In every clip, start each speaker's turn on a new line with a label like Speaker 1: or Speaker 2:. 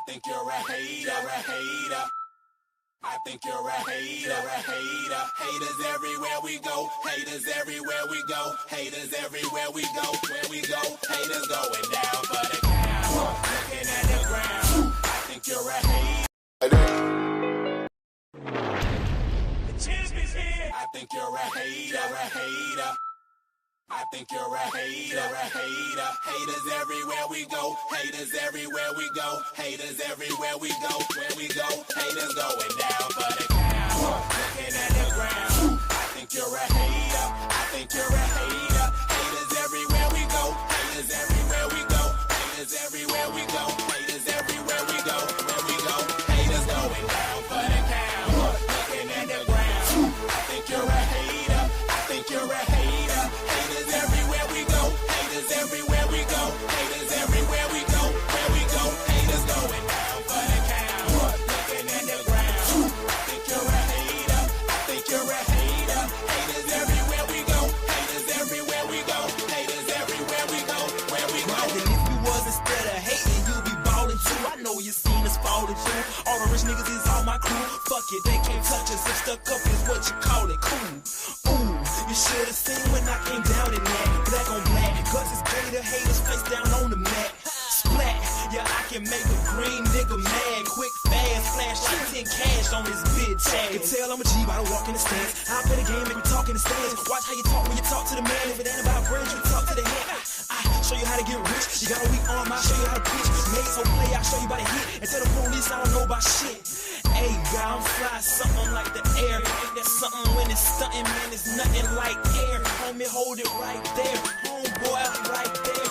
Speaker 1: think you're a hater. I think you're a hater. Haters everywhere we go. Haters everywhere we go. Haters everywhere we go. Where we go, haters going down for the count. Looking at the ground. I think you're a hater. The champ is here. I think you're a hater. I think you're a hater. Haters everywhere we go. Haters everywhere we go. Haters everywhere we go. Where we go, haters going down for the count. Looking at the ground. I think you're a hater. I think you're a hater. Haters everywhere we go. Haters everywhere we go. Haters everywhere we go. Haters everywhere we go. Where we go, haters going down for the count. Looking at the ground. I think you're a hater. I think you're a hater. Haters everywhere we go. Haters everywhere we go. Haters everywhere we go. Where we go, haters going down for the count. Looking at the ground. I think you're a hater. I think you're a hater. Haters everywhere we go. Haters everywhere we go. Haters everywhere we go. Where we go.
Speaker 2: And if you was instead of hating, you'd be ballin' too. I know you seen us fallin' too. All the rich niggas is all my crew. Fuck it, they can't touch us. If stuck up is what you call it, cool. Ooh, you should've seen when I came down in that. Black on black, cause it's greater haters face down on the mat. Splat, yeah, I can make a green nigga mad. Quick, fast, flash like 10 cash on this bitch. You can tell I'm a G by the walk in the stands. I play the game, make me talk in the stands. Watch how you talk when you talk to the man. If it ain't about bread, you talk to the head. I show you how to get rich. You got a weak arm, I'll show you how to pitch. Made so play, I'll show you about to hit. And tell the police I don't know about shit. Hey, God, I'm fly, something like the air. Ain't that something when it's stunting, man? It's nothing like air. Homie, hold it right there. Homeboy, I'm right there.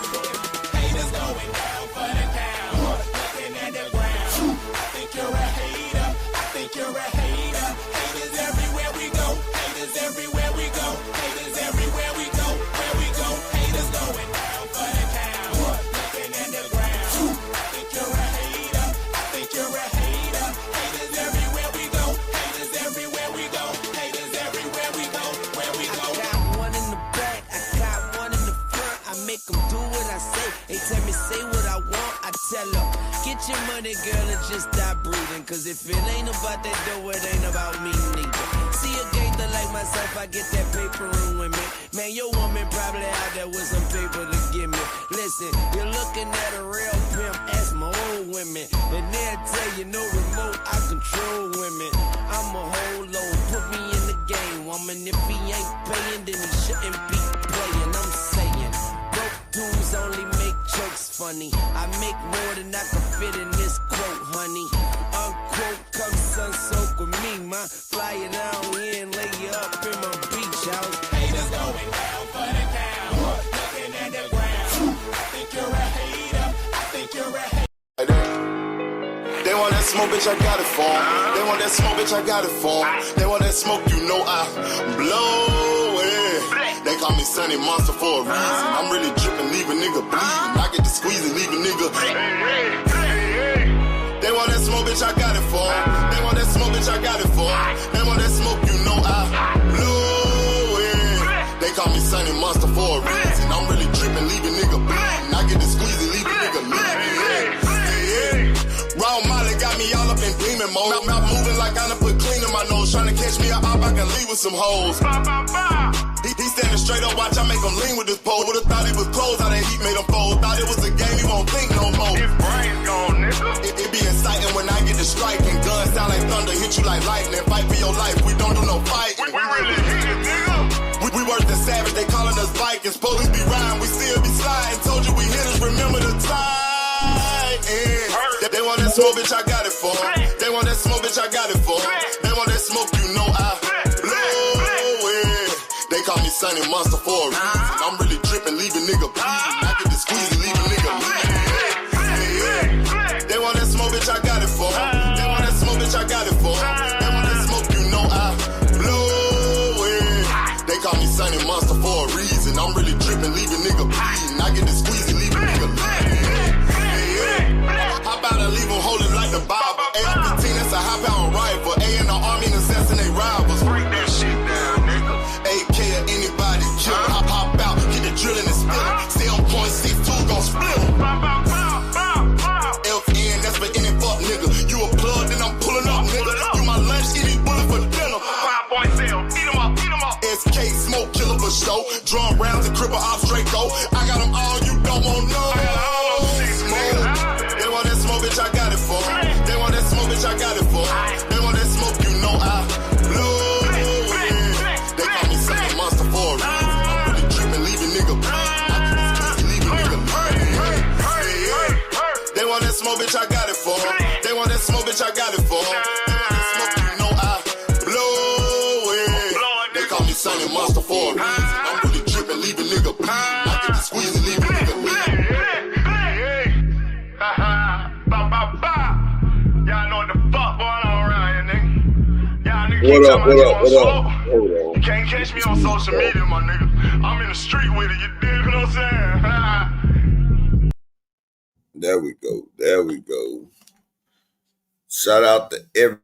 Speaker 1: Haters going down for the count. Looking at the ground. I think you're a hater. I think you're a hater. Haters everywhere we go. Haters everywhere we go. Haters everywhere we go. Where we go, haters going down for the count. Looking at the ground. I think you're a hater. I think you're a hater. Haters everywhere we go. Haters everywhere we go. Haters everywhere we go. Where we go.
Speaker 3: I got one in the back, I got one in the front. I make them do what I say. They tell me say what I want, I tell them. Get your money, girl, and just stop breathing. Cause if it ain't about that dough, it ain't about me neither. See a gangster like myself, I get that paper and women. Man, your woman probably out there with some paper to give me. Listen, you're looking at a real pimp, ask my old women. And they'll tell you no remote, I control women. I'm a whole load, put me in the game, woman. If he ain't paying, then he shouldn't be playing. I'm saying, broke dudes only make jokes funny. I make more than I can fit in this quote, honey. Unquote, come sun soak with me, ma. Fly it down here and lay you up in my beach house.
Speaker 1: Haters going down for the count. Looking at the ground. I think you're a hater. I think you're a hater.
Speaker 4: They want that smoke, bitch, I got it for 'em. They want that smoke, bitch, I got it for 'em. They want that smoke, you know I blow it. They call me Sunny Monster for a reason. I'm really dripping, leave a nigga bleeding. I get to squeezing, leave a nigga. They want that smoke, bitch, I got it for 'em. They want that smoke, bitch, I got it for 'em. They want that smoke, you know I blow it. They call me Sunny Monster for a reason. I'm really dripping, leave a nigga bleeding. I get to squeezing, leave a nigga bleeding. Raw Molly got me all up in demon mode. Mouth moving like I done put clean in my nose. Trying to catch me up, I can leave with some hoes. He standing straight up, watch I make him lean with this pole. Would've thought he was closed, how that heat made him fold. Thought it was a game, he won't think no more.
Speaker 5: His brain's gone, nigga.
Speaker 4: It be exciting when I get to striking. Guns sound like thunder, hit you like lightning. Fight for your life, we don't do no fighting.
Speaker 5: We really hit it, nigga.
Speaker 4: We worse than savage, they calling us Vikings. Police be riding, we still be sliding. Told you we hitters, remember the time. They want that smoke, bitch, I got it for 'em. They want that smoke, bitch, I got it for 'em. They want that smoke, you know I blow it. They call me Sunny Monster for a reason. I'm really dripping, leave a nigga bleeding. I get to squeeze and leave a nigga bleeding. They want that smoke, bitch, I got it for 'em. They want that smoke, bitch, I got it for 'em. They want that smoke, you know I blow it. They call me Sunny Monster for a reason. I'm really dripping, leave a nigga bleeding. I get to squeeze and leave a nigga bleeding. How about I leave them holding like the Bible? AR-15, that's a high-power rifle. A in the army and assassinate rivals.
Speaker 5: Break that shit down, nigga.
Speaker 4: AK or anybody kill. Hop out, get the drilling and spilling. Stay on super ops Draco. I got them all, you don't want no. They want that smoke, bitch, I got it for 'em. They want that smoke, bitch, I got it for 'em. They want that smoke, you know I blow it. They call me second monster for a reason. I'm really tripping, leaving nigga They want that smoke, bitch, I got it for 'em. They want that smoke, bitch, I got it for 'em. They want that smoke, you know I blow it. They call me Sunny Monster for a reason. I'm really tripping, leaving nigga bleeding. I get the squeeze and leave a nigga bleeding.
Speaker 5: Y'all know what the fuck going on around here, nigga. Y'all niggas
Speaker 6: What
Speaker 5: keep
Speaker 6: up?
Speaker 5: telling me
Speaker 6: What
Speaker 5: you
Speaker 6: up?
Speaker 5: on
Speaker 6: What up?
Speaker 5: slow.
Speaker 6: Hold on.
Speaker 5: You can't catch me on social media, my nigga. I'm in the street with it, you dig what I'm saying?
Speaker 6: There we go. There we go. Shout out to every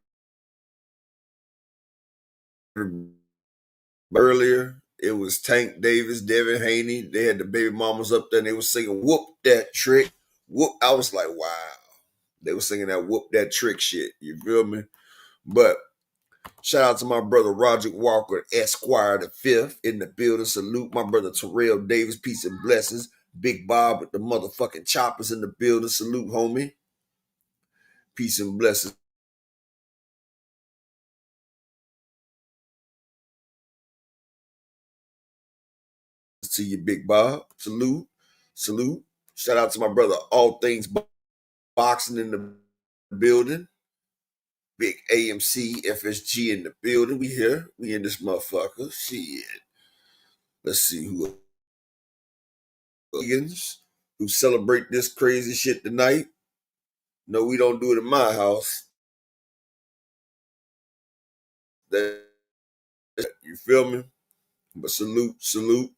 Speaker 6: earlier. It was Tank Davis, Devin Haney. They had the baby mamas up there and they were singing Whoop That Trick. Whoop. I was like, wow. They were singing that Whoop That Trick shit. You feel me? But shout out to my brother Roger Walker, Esquire the Fifth in the building. Salute my brother Terrell Davis. Peace and blessings. Big Bob with the motherfucking choppers in the building. Salute, homie. Peace and blessings to you, Big Bob. Salute. Salute. Shout out to my brother All Things Boxing in the building. Big AMC, FSG in the building. We here. We in this motherfucker. Shit. Let's see who who celebrate this crazy shit tonight. No, we don't do it in my house. That, you feel me? But salute, salute.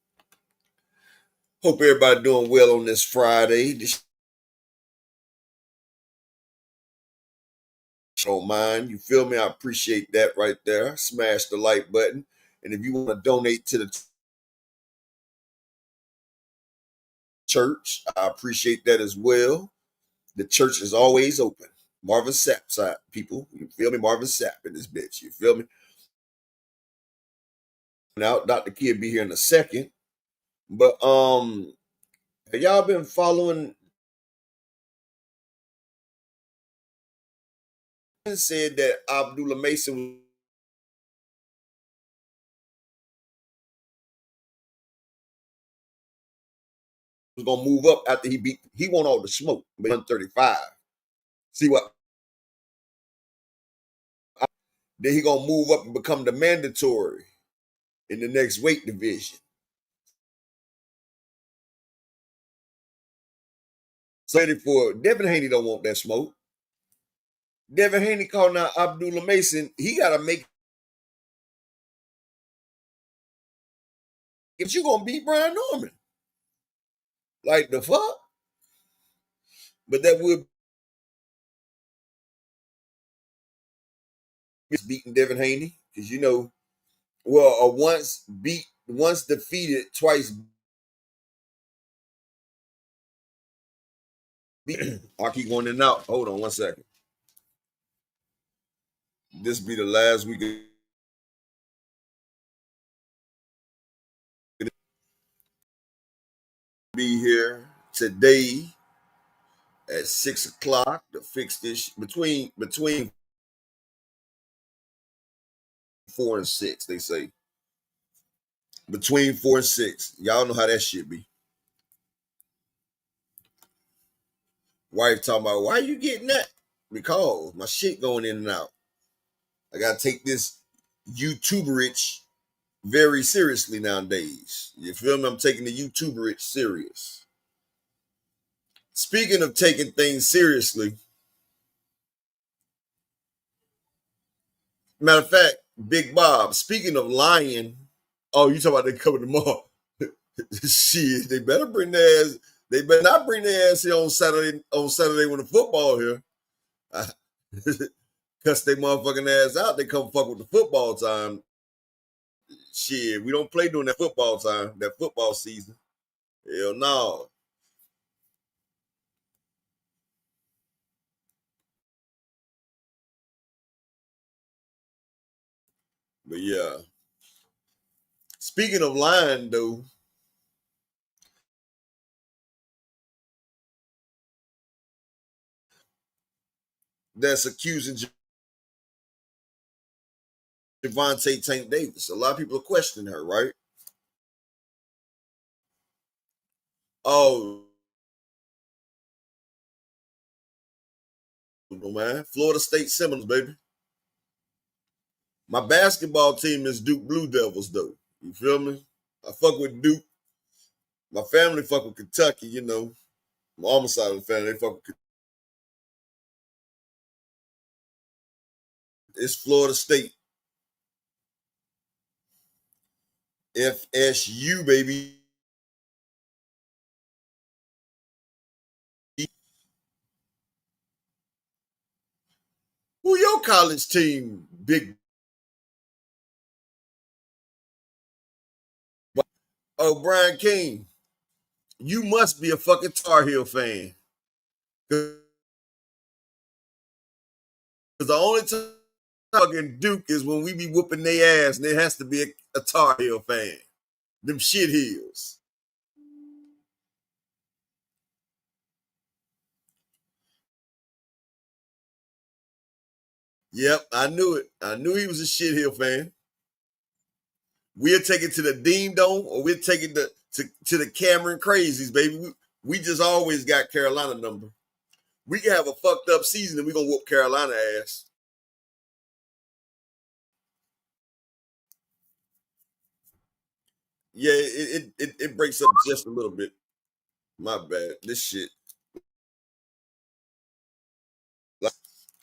Speaker 6: Hope everybody doing well on this Friday. This don't mind. You feel me? I appreciate that right there. Smash the like button. And if you want to donate to the church, I appreciate that as well. The church is always open. Marvin Sapp side, people. You feel me? Marvin Sapp in this bitch. You feel me? Now, Dr. Kid be here in a second. But have y'all been following? Said that Abdullah Mason was gonna move up after he won all the smoke, but 135. See what? Then he gonna move up and become the mandatory in the next weight division. So for Devin Haney don't want that smoke. Devin Haney calling out Abdullah Mason. He gotta make. If you gonna beat Brian Norman, like the fuck. But that would be beating Devin Haney because once defeated, twice. I keep going in and out. Hold on 1 second. This be the last week. Be here today at 6 o'clock to fix this between 4 and 6. They say between 4 and 6. Y'all know how that shit be. Wife talking about why you getting that? Because my shit going in and out. I gotta take this YouTuberage very seriously nowadays. You feel me? I'm taking the YouTuberage serious. Speaking of taking things seriously, matter of fact, Big Bob, speaking of lying, oh, you talking about they coming tomorrow. Shit, they better bring their ass. They better not bring their ass here on Saturday when the football here. Cuss they motherfucking ass out. They come fuck with the football time. Shit, we don't play during that football time, that football season. Hell no. But yeah. Speaking of lying, though, that's accusing Javante Tank Davis. A lot of people are questioning her, right? Oh, man. Florida State Seminoles, baby. My basketball team is Duke Blue Devils, though. You feel me? I fuck with Duke. My family fuck with Kentucky, you know. My mama's side of the family, they fuck with Kentucky. It's Florida State. FSU, baby. Who your college team, big? Oh, Brian King. You must be a fucking Tar Heel fan. Because the only time fucking Duke is when we be whooping their ass, and there has to be a Tar Heel fan. Them shit heels. Yep, I knew it. I knew he was a shit heel fan. We'll take it to the Dean Dome, or we'll take it to the Cameron Crazies, baby. We just always got Carolina number. We can have a fucked up season and we're gonna whoop Carolina ass. Yeah, it breaks up just a little bit. My bad. This shit.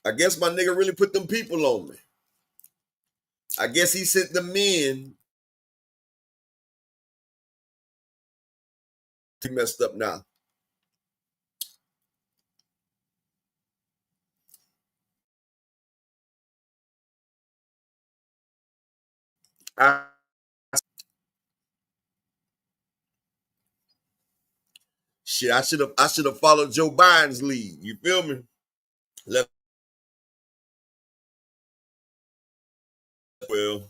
Speaker 6: I guess my nigga really put them people on me. I guess he sent the men. He messed up now. I Shit, I should have followed Joe Biden's lead. You feel me? Left. Well,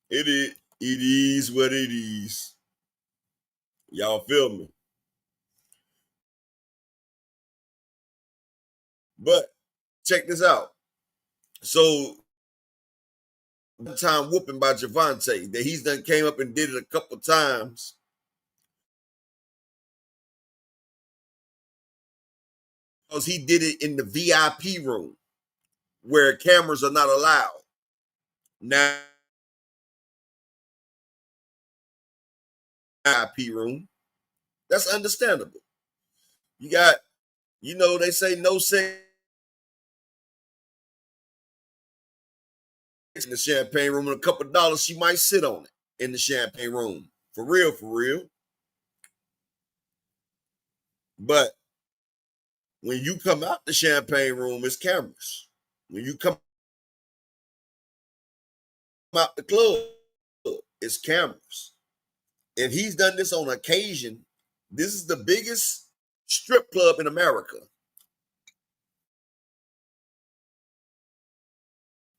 Speaker 6: it is what it is. Y'all feel me? But check this out. So one time whooping by Javante that he's done came up and did it a couple times because he did it in the VIP room where cameras are not allowed. Now VIP room, that's understandable. You got, they say no sex in the champagne room, and a couple of dollars she might sit on it in the champagne room. For real, for real. But when you come out the champagne room, it's cameras. When you come out the club, it's cameras. And he's done this on occasion. This is the biggest strip club in America.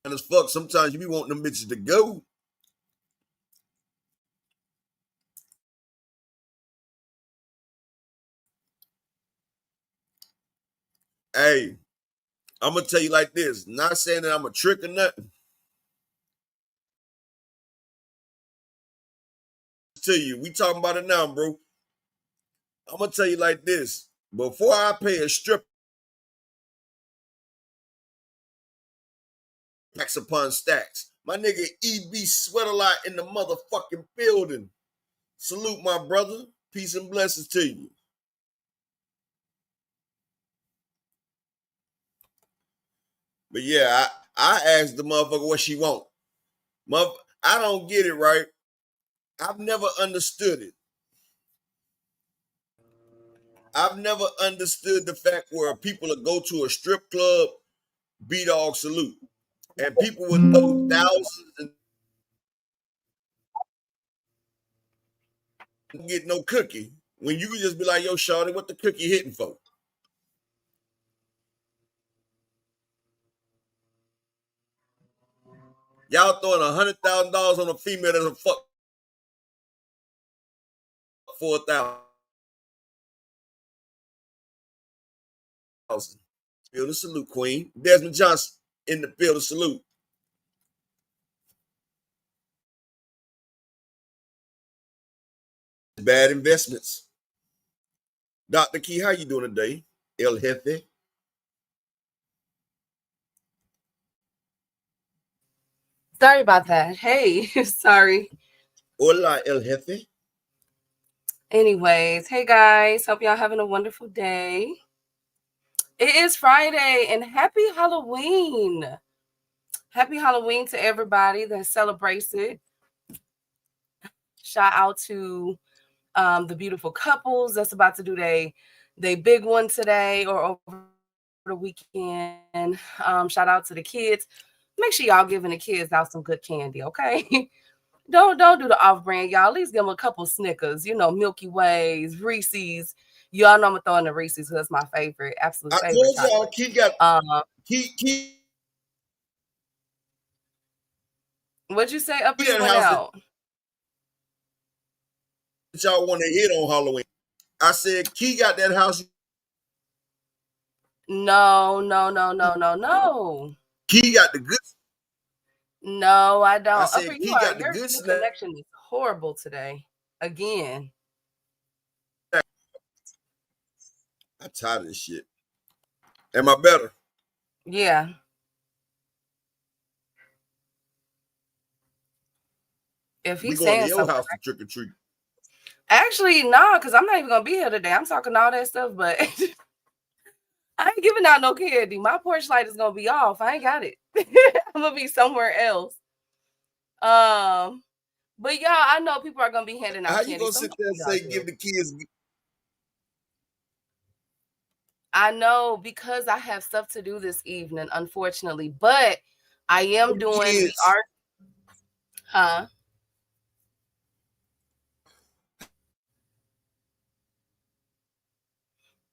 Speaker 6: And as fuck, sometimes you be wanting them bitches to go. Hey, I'm gonna tell you like this. Not saying that I'm a trick or nothing. To you, we talking about it now, bro. I'm gonna tell you like this. Before I pay a strip stacks upon stacks, my nigga EB sweat a lot in the motherfucking building. Salute my brother. Peace and blessings to you. But yeah, I asked the motherfucker what she want. I don't get it, right? I've never understood it. I've never understood the fact where people will go to a strip club, B-Dog salute, and people would throw thousands and get no cookie when you could just be like, yo, shawty, what the cookie hitting for? Y'all throwing $100,000 on a female that's a fuck 4,000. Build a salute, Queen. Desmond Johnson in the build a salute. Bad investments. Dr. Key, how you doing today? El Jefe.
Speaker 7: Sorry about that. Hey, sorry.
Speaker 6: Hola, El Jefe.
Speaker 7: Anyways, hey guys, hope y'all having a wonderful day. It is Friday and happy Halloween. Happy Halloween to everybody that celebrates it. Shout out to the beautiful couples that's about to do they big one today or over the weekend. Shout out to the kids. Make sure y'all giving the kids out some good candy, okay? Don't do the off-brand, y'all. At least give them a couple Snickers, Milky Ways, Reese's. Y'all know I'm gonna throw in the Reese's because that's my favorite, absolute
Speaker 6: I
Speaker 7: favorite
Speaker 6: told y'all, Key got Key.
Speaker 7: What'd you say? Up
Speaker 6: Key
Speaker 7: you
Speaker 6: that
Speaker 7: went
Speaker 6: house
Speaker 7: out.
Speaker 6: that y'all want to hit on Halloween. I said Key got that house.
Speaker 7: No.
Speaker 6: Key got the good.
Speaker 7: No, I don't.
Speaker 6: I said
Speaker 7: Upper,
Speaker 6: Key got the
Speaker 7: your
Speaker 6: good snack.
Speaker 7: connection is horrible today. Again.
Speaker 6: I'm tired of this shit. Am I better?
Speaker 7: Yeah. If
Speaker 6: We
Speaker 7: he's
Speaker 6: going to
Speaker 7: saying
Speaker 6: your
Speaker 7: something.
Speaker 6: house to trick or treat.
Speaker 7: Actually, no, because I'm not even gonna be here today. I'm talking all that stuff, but I ain't giving out no candy. My porch light is gonna be off. I ain't got it. I'm gonna be somewhere else. But y'all, I know people are gonna be handing out
Speaker 6: How
Speaker 7: candy.
Speaker 6: you gonna sit there and say give the kids?
Speaker 7: I know because I have stuff to do this evening, unfortunately. But I am doing. We are. Huh?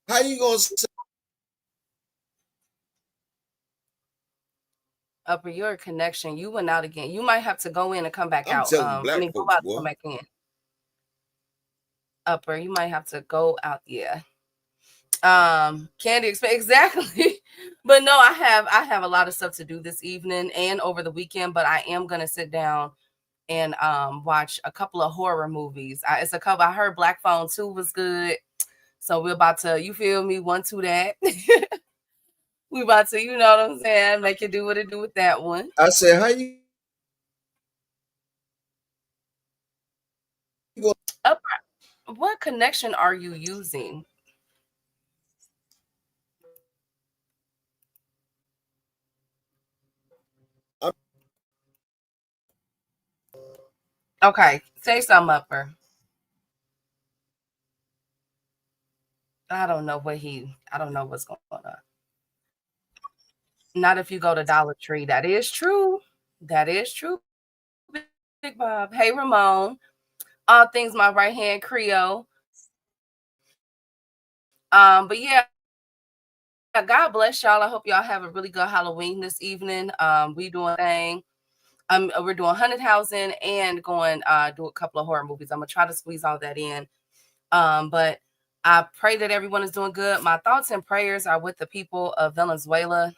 Speaker 6: How you gonna say?
Speaker 7: Upper your connection. You went out again. You might have to go in and come back
Speaker 6: I'm
Speaker 7: out.
Speaker 6: telling black
Speaker 7: Go
Speaker 6: folks,
Speaker 7: out
Speaker 6: boy.
Speaker 7: and come back in. Upper, you might have to go out. Yeah. Candy exactly. But no, I have a lot of stuff to do this evening and over the weekend. But I am gonna sit down and watch a couple of horror movies. It's a couple. I heard Black Phone 2 was good. So we're about to, you feel me, 1, 2 that. We about to, you know what I'm saying, make it do what it do with that one.
Speaker 6: I said, how you go?
Speaker 7: What connection are you using? Okay, say something, Upper. I don't know what's going on. Not if you go to Dollar Tree. That is true. That is true, Big Bob. Hey, Ramon. All things my right hand Creole. But yeah, God bless y'all. I hope y'all have a really good Halloween this evening. We doing a thing. We're doing 100,000 and going do a couple of horror movies. I'm gonna try to squeeze all that in. But I pray that everyone is doing good. My thoughts and prayers are with the people of Venezuela.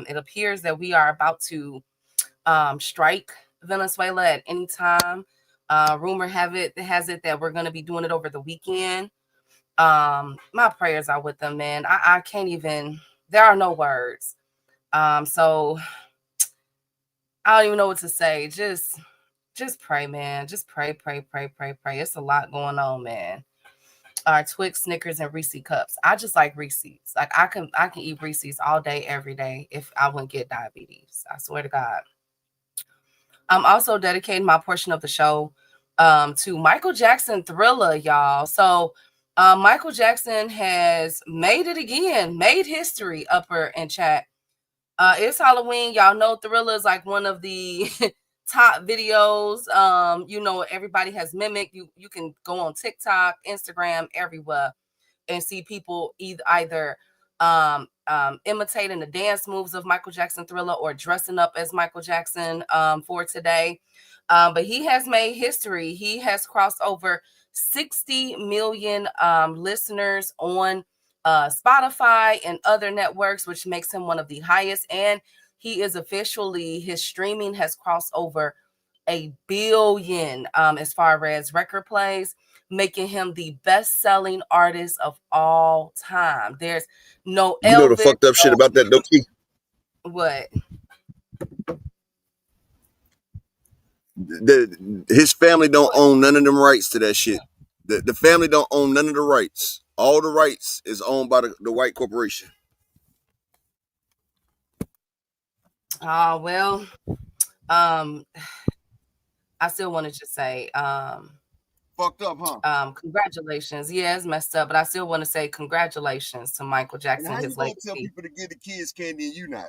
Speaker 7: It appears that we are about to strike Venezuela at any time. Rumor has it that we're going to be doing it over the weekend. My prayers are with them, man. I can't even. There are no words. So I don't even know what to say. Just pray, man. Just pray. It's a lot going on, man. Twix, Snickers, and Reese cups. I just like Reese's. Like I can eat Reese's all day, every day if I wouldn't get diabetes. I swear to God. I'm also dedicating my portion of the show to Michael Jackson Thriller, y'all. So Michael Jackson has made it again, made history, Upper and chat. It's Halloween. Y'all know Thriller is like one of the top videos. Everybody has mimicked. You can go on TikTok, Instagram, everywhere, and see people either imitating the dance moves of Michael Jackson Thriller or dressing up as Michael Jackson for today. But he has made history. He has crossed over 60 million listeners on Spotify and other networks, which makes him one of the highest. And he is officially, his streaming has crossed over 1 billion as far as record plays, making him the best-selling artist of all time. There's no
Speaker 6: You know the
Speaker 7: Elvis.
Speaker 6: fucked up shit about that though, Key?
Speaker 7: What?
Speaker 6: His family don't own none of them rights to that shit. The family don't own none of the rights. All the rights is owned by the white corporation.
Speaker 7: Well, I still wanted to say,
Speaker 6: Fucked up, huh?
Speaker 7: congratulations. Yeah, it's messed up, but I still want to say congratulations to Michael Jackson,
Speaker 6: How you
Speaker 7: his
Speaker 6: gonna tell
Speaker 7: legacy.
Speaker 6: people to give the kids candy and you not?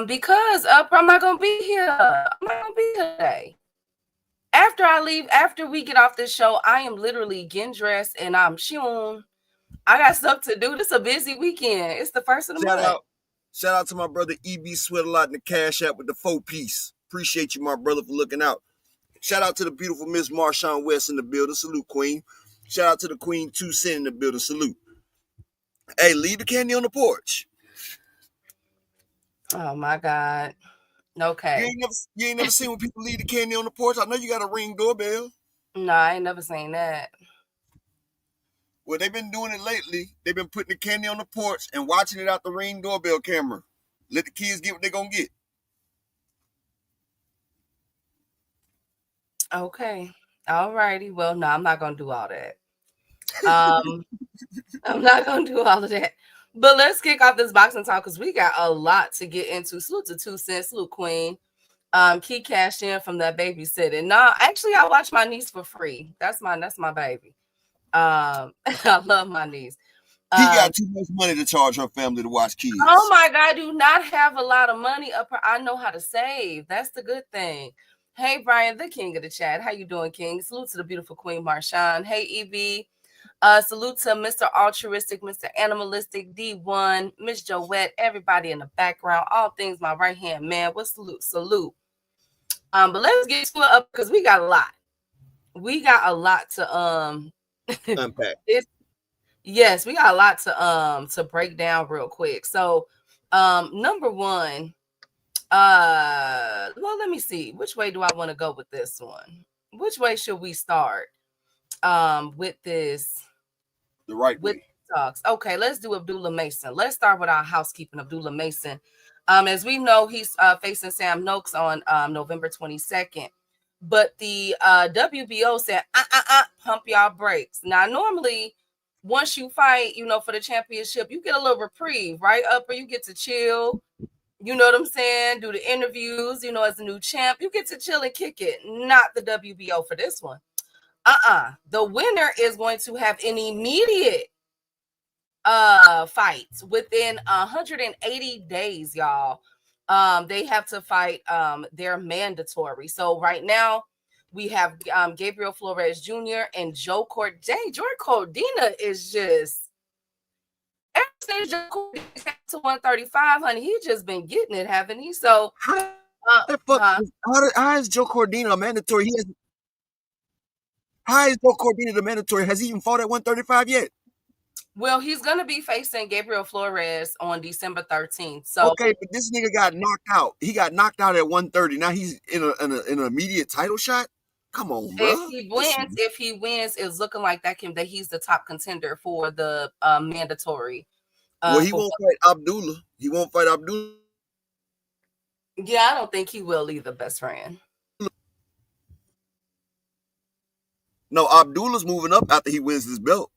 Speaker 7: Because I'm not gonna be here. I'm not gonna be here today. After I leave, after we get off this show, I am literally getting dressed and I'm shooing. I got stuff to do. This is a busy weekend. It's the first of the month.
Speaker 6: Shout out to my brother EB Sweat a lot in the Cash App with the 4-piece. Appreciate you, my brother, for looking out. Shout out to the beautiful Miss Marshawn West in the building. Salute, Queen. Shout out to the Queen 2 Cent in the building. Salute. Hey, leave the candy on the porch.
Speaker 7: Oh my God. Okay.
Speaker 6: You ain't never seen when people leave the candy on the porch. I know you got a Ring doorbell.
Speaker 7: No, I ain't never seen that.
Speaker 6: Well, they've been doing it lately. They've been putting the candy on the porch and watching it out the Ring doorbell camera. Let the kids get what they're gonna get.
Speaker 7: Okay. All righty. Well, no, I'm not gonna do all that. I'm not gonna do all of that. But let's kick off this boxing talk because we got a lot to get into. Salute to 2 Cents, salute Queen. Key cashed in from that babysitting. No, actually, I watch my niece for free. That's my baby. I love my niece.
Speaker 6: He got too much money to charge her family to watch kids.
Speaker 7: Oh my God, I do not have a lot of money up. I know how to save. That's the good thing. Hey, Brian, the king of the chat. How you doing, King? Salute to the beautiful Queen Marshawn. Hey, EB. Salute to Mr. Altruistic, Mr. Animalistic, D1, Miss Joette, everybody in the background, all things my right hand man. What salute. But let's get to it up because we got a lot. We got a lot to
Speaker 6: unpack.
Speaker 7: Yes, we got a lot to break down real quick. So number one, well, let me see. Which way do I want to go with this one? Which way should we start with this?
Speaker 6: The right way.
Speaker 7: Talks. Okay, let's do Abdullah Mason. Let's start with our housekeeping. Abdullah Mason. As we know, he's facing Sam Noakes on November 22nd. But the WBO said, pump y'all brakes. Now, normally, once you fight, for the championship, you get a little reprieve, right? Upper, you get to chill. You know what I'm saying? Do the interviews, as a new champ. You get to chill and kick it. Not the WBO for this one. The winner is going to have an immediate fights within 180 days, y'all. They have to fight. They're mandatory. So right now we have Gabriel Flores Jr. and Joe Cordina. Joe Cordina is just ever since Joe Cordina got to 135, honey, he's just been getting it, haven't he? So
Speaker 6: how is Joe Cordina a mandatory? How is Joe Cordina the mandatory? Has he even fought at 135 yet?
Speaker 7: Well, he's going to be facing Gabriel Flores on December 13th. So
Speaker 6: okay, but this nigga got knocked out. He got knocked out at 130. Now he's in an immediate title shot. Come on, bro.
Speaker 7: If he wins, it's looking like that he's the top contender for the mandatory.
Speaker 6: Well, he won't fight Abdullah. He won't fight Abdullah.
Speaker 7: Yeah, I don't think he will either, best friend.
Speaker 6: No, Abdullah's moving up after he wins this belt.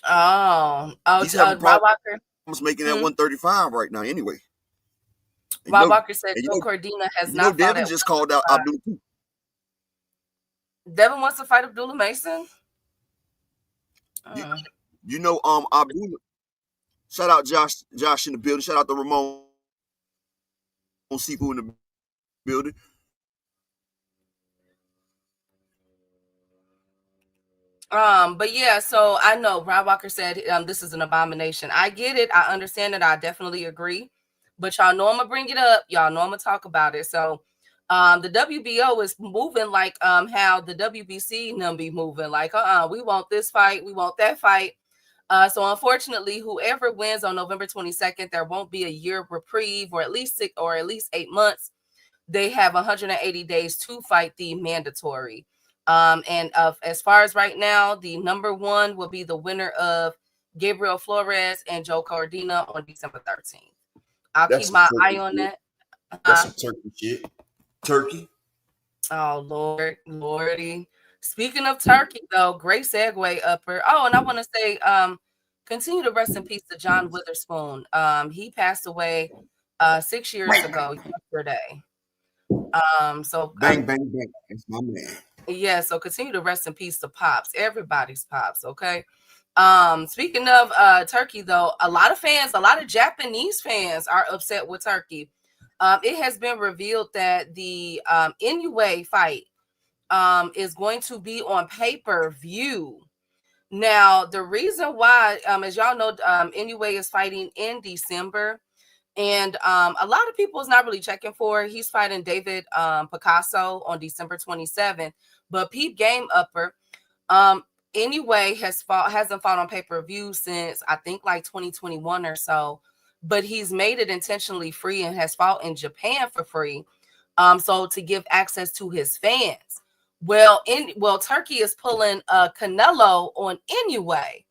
Speaker 7: He's having Rob Walker.
Speaker 6: Almost making that 135 right now. Anyway,
Speaker 7: Rob Walker said Joe Cordina has not.
Speaker 6: Devin just called out Abdullah.
Speaker 7: Devin wants to fight Abdullah Mason.
Speaker 6: Abdullah. Shout out Josh in the building. Shout out to Ramon Seafood in the building.
Speaker 7: But yeah, so I know Rob Walker said this is an abomination. I get it. I understand it. I definitely agree. But y'all know I'm gonna bring it up. Y'all know I'm gonna talk about it. So The WBO is moving like how the WBC be moving. Like, we want this fight, we want that fight. So unfortunately, whoever wins on November 22nd, there won't be a year reprieve, or at least 8 months. They have 180 days to fight the mandatory. And as far as right now, the number one will be the winner of Gabriel Flores and Joe Cordina on December 13th. I'll keep my eye on that.
Speaker 6: That's some turkey shit. Turkey.
Speaker 7: Oh, Lordy. Speaking of turkey, though, great segue, Upper. Oh, and I want to say, continue to rest in peace to John Witherspoon. He passed away 6 years ago yesterday. So
Speaker 6: bang, bang, bang. That's my man.
Speaker 7: Yeah, so continue to rest in peace to Pops. Everybody's Pops, okay? Speaking of Turkey, though, a lot of Japanese fans are upset with Turkey. It has been revealed that the Inoue fight is going to be on pay-per-view. Now, the reason why, as y'all know, Inoue is fighting in December, and a lot of people is not really checking for it. He's fighting David Picasso on December 27th, but peep game, Upper. Inoue hasn't fought on pay-per-view since I think like 2021 or so, but he's made it intentionally free and has fought in Japan for free. So to give access to his fans. Well, Turkey is pulling Canelo on Inoue,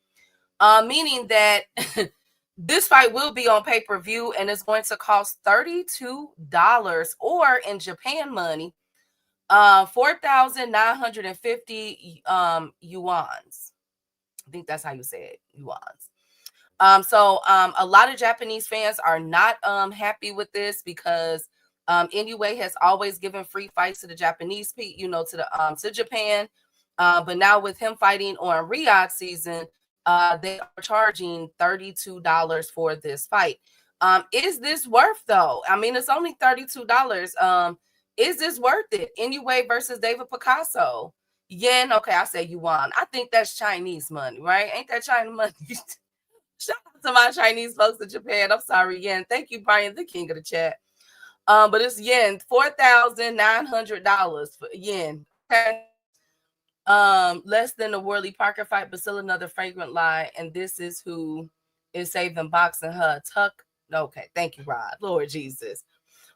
Speaker 7: meaning that this fight will be on pay-per-view and it's going to cost $32, or in Japan money, 4,950 yuans. I think that's how you say it, yuans. So a lot of Japanese fans are not happy with this because Inoue has always given free fights to the Japanese people, to Japan. But now with him fighting on Riyadh season, they are charging $32 for this fight. Is this worth, though? I mean, it's only $32. Is this worth it? Inoue versus David Picasso. Yen, okay, I say yuan. I think that's Chinese money, right? Ain't that China money? Shout out to my Chinese folks in Japan. I'm sorry, yen. Thank you, Brian, the king of the chat. But it's yen, $4,900 for yen. Okay. Less than the Worley Parker fight, but still another fragrant lie. And this is who is saving boxing her tuck. Okay, thank you, Rod. Lord Jesus.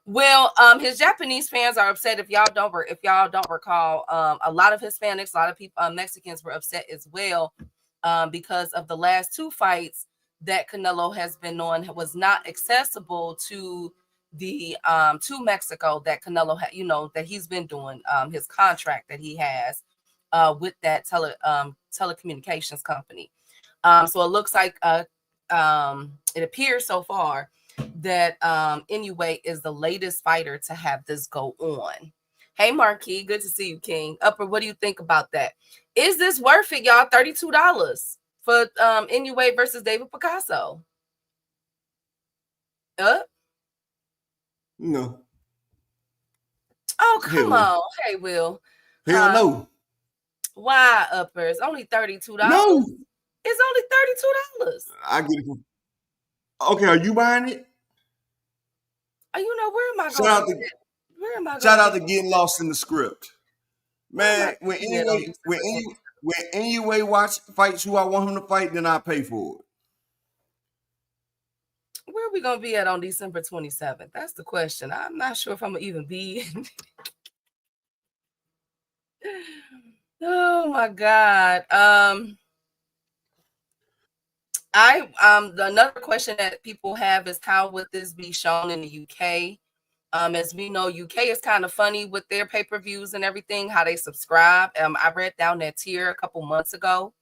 Speaker 7: Well, his Japanese fans are upset. If y'all don't recall, a lot of Hispanics, a lot of people, Mexicans were upset as well, because of the last two fights that Canelo has been on was not accessible to the to Mexico that Canelo had, that he's been doing his contract that he has with that telecommunications company. So it looks like it appears so far that Inoue is the latest fighter to have this go on. Hey, Marquis, good to see you, King. Upper, what do you think about that? Is this worth it, y'all? $32 for Inoue versus David Picasso.
Speaker 6: No.
Speaker 7: Oh, come on. Hey, Will.
Speaker 6: Hell no.
Speaker 7: Why, Upper? It's only $32.
Speaker 6: No.
Speaker 7: It's only $32.
Speaker 6: I get it. Okay, are you buying it?
Speaker 7: Where am I going?
Speaker 6: Shout out to getting lost in the script. Man, when Inoue fights who I want him to fight, then I pay for it.
Speaker 7: Where are we going to be at on December 27th? That's the question. I'm not sure if I'm going to even be. Oh, my God. Another question that people have is how would this be shown in the UK? As we know, UK is kind of funny with their pay-per-views and everything, how they subscribe. I read down that tier a couple months ago,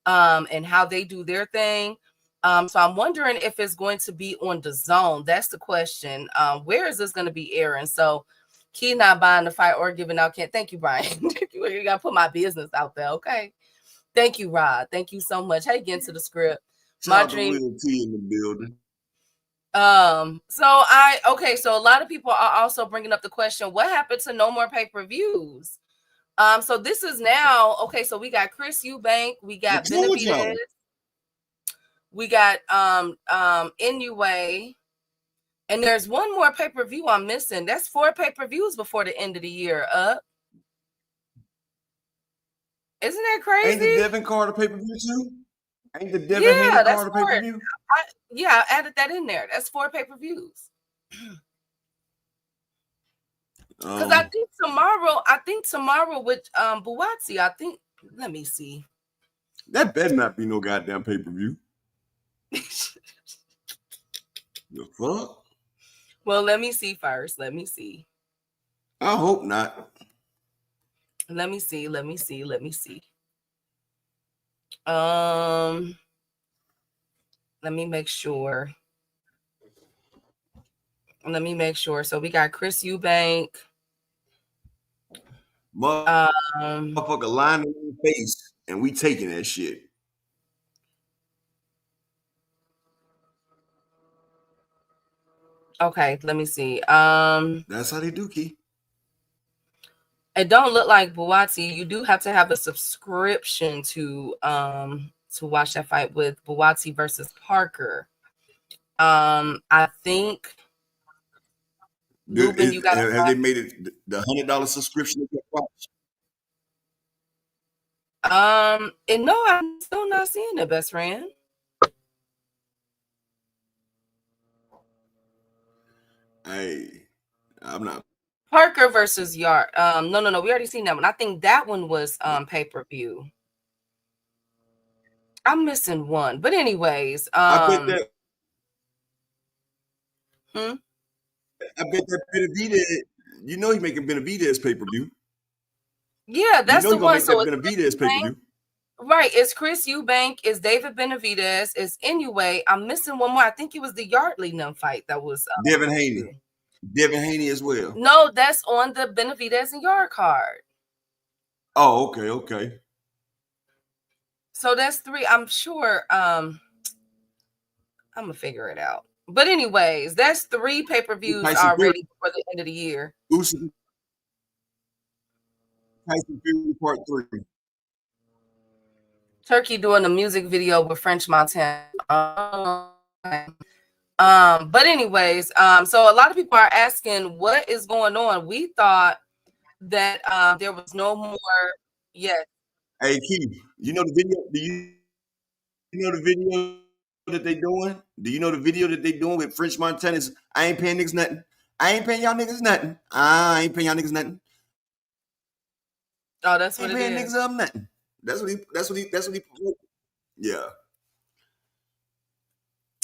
Speaker 7: and how they do their thing. So I'm wondering if it's going to be on the Zone. That's the question. Where is this going to be airing? So Key not buying the fight or giving out. Thank you, Brian. You got to put my business out there, okay? Thank you, Rod. Thank you so much. Hey, get into the script. My dream.
Speaker 6: T in the building.
Speaker 7: So a lot of people are also bringing up the question, what happened to no more pay-per-views? So this is now, okay, so we got Chris Eubank, we got Benavidez, we got Inoue, And there's one more pay-per-view I'm missing. That's 4 pay-per-views before the end of the year. Isn't that crazy?
Speaker 6: Ain't the Devin Carter pay-per-view too? Ain't the Devin
Speaker 7: Yeah,
Speaker 6: Haney
Speaker 7: that's
Speaker 6: Carter
Speaker 7: 4.
Speaker 6: pay-per-view?
Speaker 7: Yeah, I added that in there. That's 4 pay-per-views. Because I think tomorrow with Buatsi, let me see.
Speaker 6: That better not be no goddamn pay-per-view. The fuck?
Speaker 7: Well, let me see first. Let me see.
Speaker 6: I hope not.
Speaker 7: Let me see. Let me see. Let me make sure. So we got Chris Eubank.
Speaker 6: Motherfucker lying in your face, and we taking that shit.
Speaker 7: Okay, let me see.
Speaker 6: That's how they do, Key.
Speaker 7: It don't look like Buatsi. You do have to have a subscription to watch that fight with Buatsi versus Parker. I think Lubin, you got
Speaker 6: have they made it the $100 subscription?
Speaker 7: And no, I'm still not seeing it, best friend.
Speaker 6: Hey, I'm not.
Speaker 7: Parker versus Yard. No, we already seen that one. I think that one was pay-per-view. I'm missing one, but anyways,
Speaker 6: I bet that.
Speaker 7: I
Speaker 6: bet that Benavidez. You know he's making Benavidez pay-per-view.
Speaker 7: Yeah, that's the one. So
Speaker 6: Benavidez pay-per-view.
Speaker 7: Right, it's Chris Eubank, it's David Benavidez, it's Inoue. I'm missing one more. I think it was the Yardley fight that was
Speaker 6: Devin Haney. Devin Haney as well.
Speaker 7: No, that's on the Benavidez and Yard card.
Speaker 6: Oh, okay.
Speaker 7: So that's 3. I'm sure. I'm gonna figure it out. But anyways, that's 3 pay-per-views already before the end of the year.
Speaker 6: Tyson Fury Part 3.
Speaker 7: Turkey doing a music video with French Montana. But anyways, so a lot of people are asking what is going on. We thought that there was no more. Yes.
Speaker 6: Hey Keith, you know the video? Do you know the video that they doing? Do you know the video that they doing with French Montana's? I ain't paying niggas nothing. I ain't paying y'all niggas nothing. I ain't paying y'all niggas nothing.
Speaker 7: Oh, that's what it is.
Speaker 6: Ain't paying niggas nothing. That's what he. Yeah.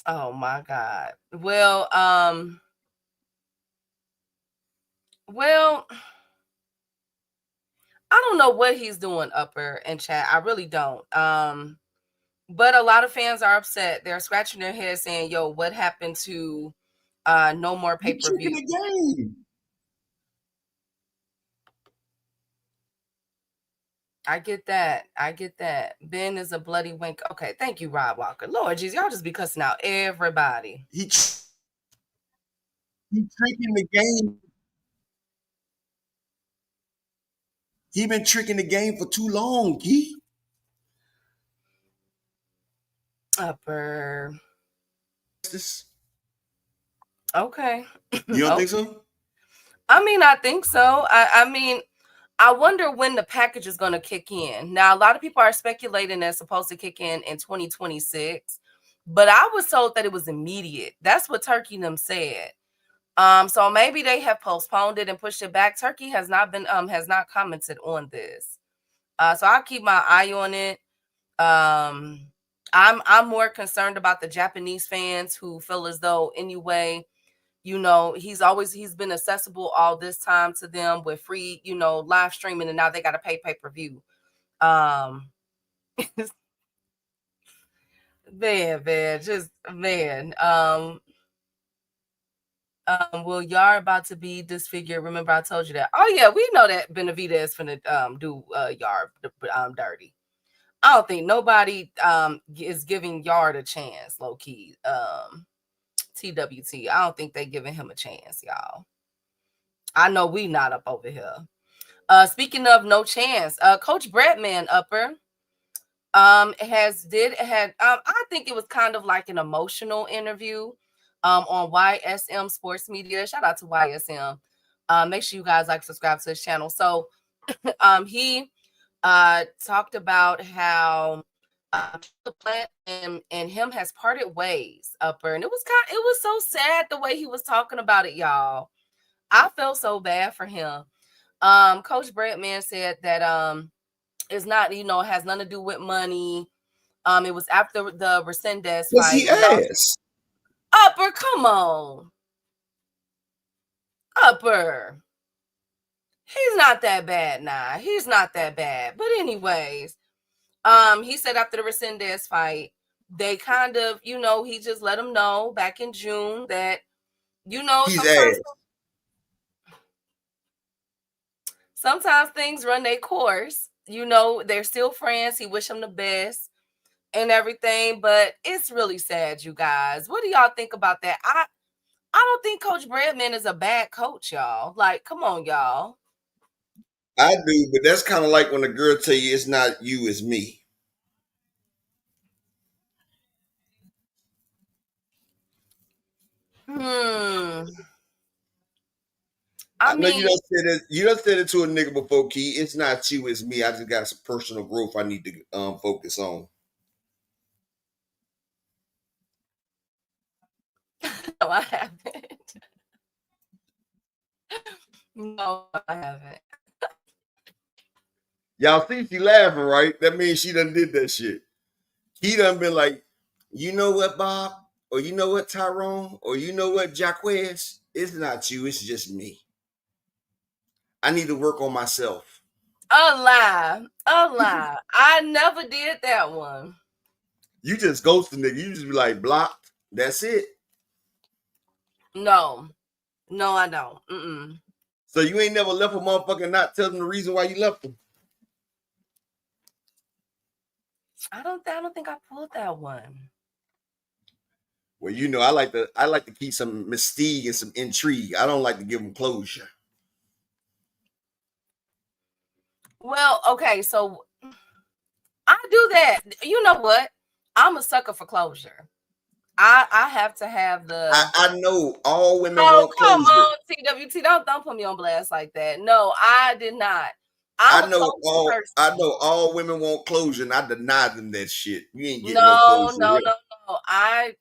Speaker 7: Oh my God. Well, I don't know what he's doing, Upper and Chat. I really don't. But a lot of fans are upset. They're scratching their heads saying, "Yo, what happened to no more pay-per-view?" I get that. Ben is a bloody wink. Okay, thank you, Rob Walker. Lord jeez, y'all just be cussing out everybody.
Speaker 6: He tricking the game. He been tricking the game for too long, Key.
Speaker 7: Upper. Okay.
Speaker 6: You don't think so?
Speaker 7: I mean, I think so. I mean, I wonder when the package is going to kick in. Now, a lot of people are speculating it's supposed to kick in 2026, but I was told that it was immediate. That's what Turkey and them said. So maybe they have postponed it and pushed it back. Turkey has not commented on this. So I'll keep my eye on it. I'm more concerned about the Japanese fans who feel as though anyway, you know, he's been accessible all this time to them with free, you know, live streaming, and now they got to pay-per-view. Man. Well, y'all about to be disfigured. Remember, I told you that. Oh yeah, we know that Benavidez is finna do Yard dirty. I don't think nobody is giving Yard a chance, low key. TWT. I don't think they giving him a chance, y'all. I know we not up over here. Speaking of no chance, Coach Bradman Upper I think it was kind of like an emotional interview. on YSM Sports Media. Shout out to YSM. Make sure you guys like, subscribe to his channel. So he talked about how the plant and him has parted ways, Upper, and it was so sad the way he was talking about it, y'all. I felt so bad for him. Coach Bradman said that it's not, has nothing to do with money. It was after the Resendez fight.
Speaker 6: He asked.
Speaker 7: Upper, come on. Upper. He's not that bad, nah. He's not that bad. But anyways, he said after the Resendez fight, they kind of, he just let him know back in June that, sometimes things run their course. They're still friends. He wish him the best and everything, but it's really sad, you guys. What do y'all think about that? I don't think Coach Bradman is a bad coach, y'all. Like, come on, y'all.
Speaker 6: I do, but that's kind of like when a girl tell you it's not you, it's me.
Speaker 7: I
Speaker 6: know you done said it to a nigga before, Key. It's not you, it's me. I just got some personal growth I need to focus on.
Speaker 7: No, I haven't. No, I haven't.
Speaker 6: Y'all see she laughing, right? That means she done did that shit. He done been like, you know what, Bob? Or you know what, Tyrone? Or you know what, Jaquez? It's not you, it's just me. I need to work on myself.
Speaker 7: A lie. I never did that one.
Speaker 6: You just ghost the nigga. You just be like, blocked. That's it.
Speaker 7: No, I don't.
Speaker 6: So you ain't never left a motherfucker and not tell them the reason why you left them?
Speaker 7: I don't think I pulled that one.
Speaker 6: Well, I like to keep some mystique and some intrigue. I don't like to give them closure.
Speaker 7: Well, okay, so I do that. You know what? I'm a sucker for closure. I have to have the.
Speaker 6: I know all women want closure.
Speaker 7: Come on, TWT, don't put me on blast like that. No, I did not.
Speaker 6: I know all women want closure, and I deny them that shit. You ain't getting
Speaker 7: no
Speaker 6: closure.
Speaker 7: No. I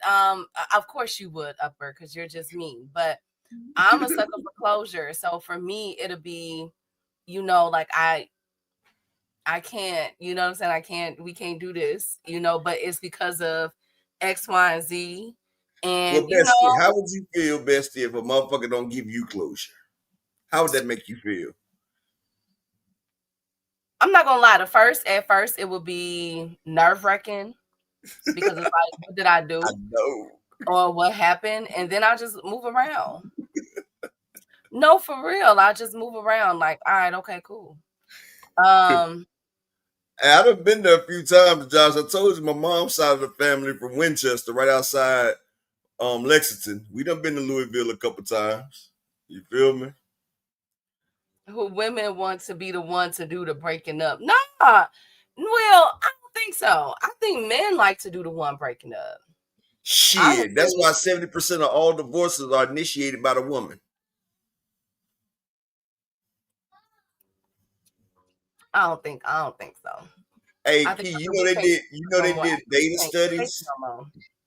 Speaker 7: of course you would, Upper, because you're just mean. But I'm a sucker for closure. So for me, it'll be, like I can't, you know what I'm saying? We can't do this, but it's because of X, Y, and Z. And
Speaker 6: well, Bestie, how would you feel, Bestie, if a motherfucker don't give you closure? How would that make you feel?
Speaker 7: I'm not gonna lie. At first, it would be nerve-wracking because it's like, what did I do?
Speaker 6: I know.
Speaker 7: Or what happened? And then I just move around. No, for real. I just move around like, all right, okay, cool.
Speaker 6: I've been there a few times, Josh. I told you my mom's side of the family from Winchester, right outside Lexington. We done been to Louisville a couple times. You feel me?
Speaker 7: Who women want to be the one to do the breaking up? Nah. Well, I don't think so. I think men like to do the one breaking up.
Speaker 6: Shit, that's why 70% of all divorces are initiated by the woman.
Speaker 7: I don't think so.
Speaker 6: Hey, Key, they did data studies.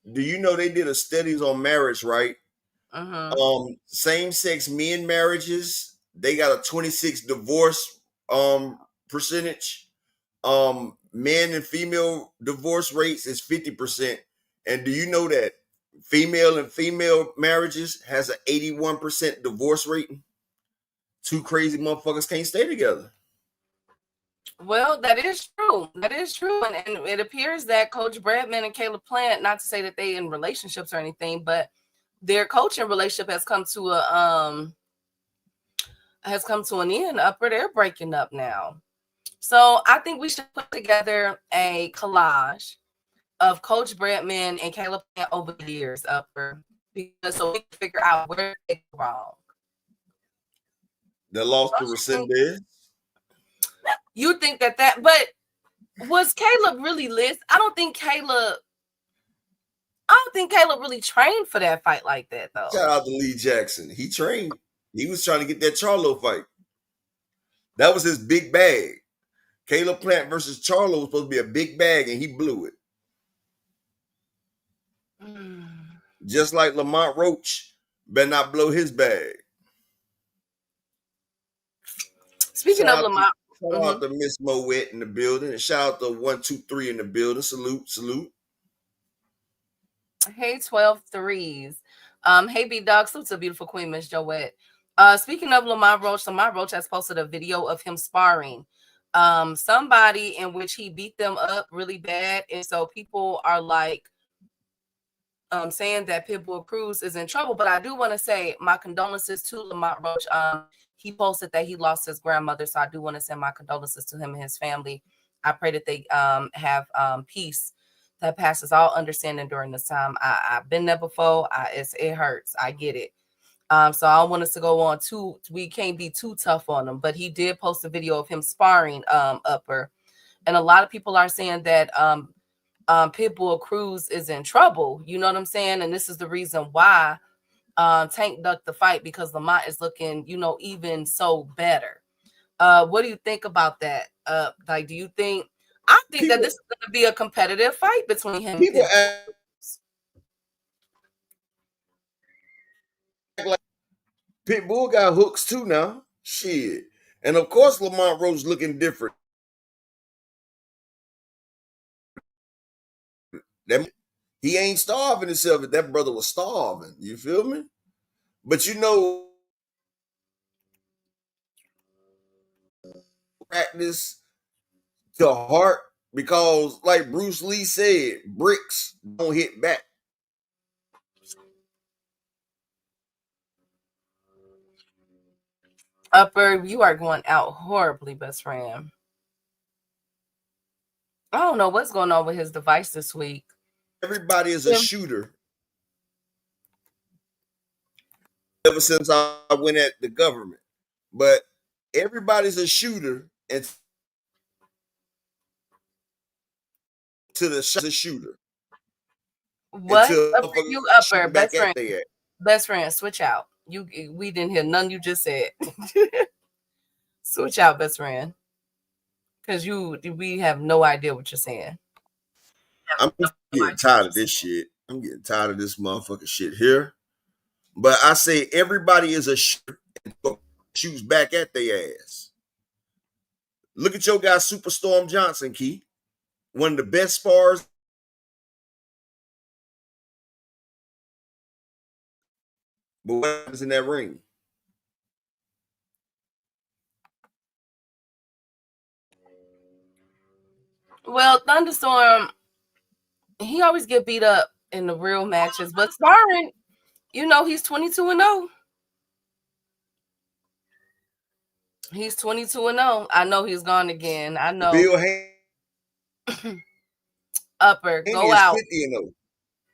Speaker 6: Do you know they did a studies on marriage, right?
Speaker 7: Mm-hmm.
Speaker 6: Same-sex men marriages, they got a 26 divorce percentage. Men and female divorce rates is 50%. And do you know that female and female marriages has an 81% divorce rate? Two crazy motherfuckers can't stay together.
Speaker 7: Well, that is true. And it appears that Coach Bradman and Caleb Plant, not to say that they in relationships or anything, but their coaching relationship has come to an end. Upper, they're breaking up now. So I think we should put together a collage of Coach Bradman and Caleb Plant over the years, Upper, because so we can figure out where they go wrong.
Speaker 6: They lost to Resendez.
Speaker 7: You think that, but was Caleb really list? I don't think Caleb don't think Caleb really trained for that fight like that, though.
Speaker 6: Shout out to Lee Jackson. He trained. He was trying to get that Charlo fight. That was his big bag. Caleb Plant versus Charlo was supposed to be a big bag, and he blew it. Just like Lamont Roach better not blow his bag.
Speaker 7: Speaking of Lamont,
Speaker 6: shout out to Miss Moet in the building, and shout out to 123 in the building. Salute.
Speaker 7: Hey, 12 threes. Hey, B Dog. Salute to beautiful Queen Miss Joette. Speaking of Lamont Roach has posted a video of him sparring somebody in which he beat them up really bad, and so people are like saying that Pitbull Cruz is in trouble. But I do want to say my condolences to Lamont Roach. He posted that he lost his grandmother, so I do want to send my condolences to him and his family. I pray that they have peace that passes all understanding during this time. I've been there before. It hurts. I get it. So I don't want us to go on too. We can't be too tough on him. But he did post a video of him sparring Upper, and a lot of people are saying that Pitbull Cruz is in trouble. You know what I'm saying? And this is the reason why Tank ducked the fight, because Lamont is looking, even so better. What do you think about that? Like, do you think? I think that this is going to be a competitive fight between him.
Speaker 6: People act like Pitbull got hooks too now. Shit, and of course Lamont Roach looking different. He ain't starving himself. If that brother was starving, you feel me? But practice to heart, because like Bruce Lee said, bricks don't hit back.
Speaker 7: Upper, you are going out horribly, best friend. I don't know what's going on with his device this week.
Speaker 6: Everybody is a shooter. Ever since I went at the government, but everybody's a shooter, and to the shot, a shooter.
Speaker 7: What? You Upper, best friend, switch out. We didn't hear none you just said. Switch out, best friend, because we have no idea what you're saying.
Speaker 6: I'm getting tired of this shit. I'm getting tired of this motherfucking shit here. But I say everybody is a shooter and shoots back at their ass. Look at your guy, Superstorm Johnson, Key. One of the best spars. But what happens in that ring?
Speaker 7: Well, Thunderstorm, he always get beat up in the real matches, but sparring, he's 22-0. He's 22-0. I know he's gone again. I know.
Speaker 6: Bill
Speaker 7: Upper, go out.
Speaker 6: 50-0.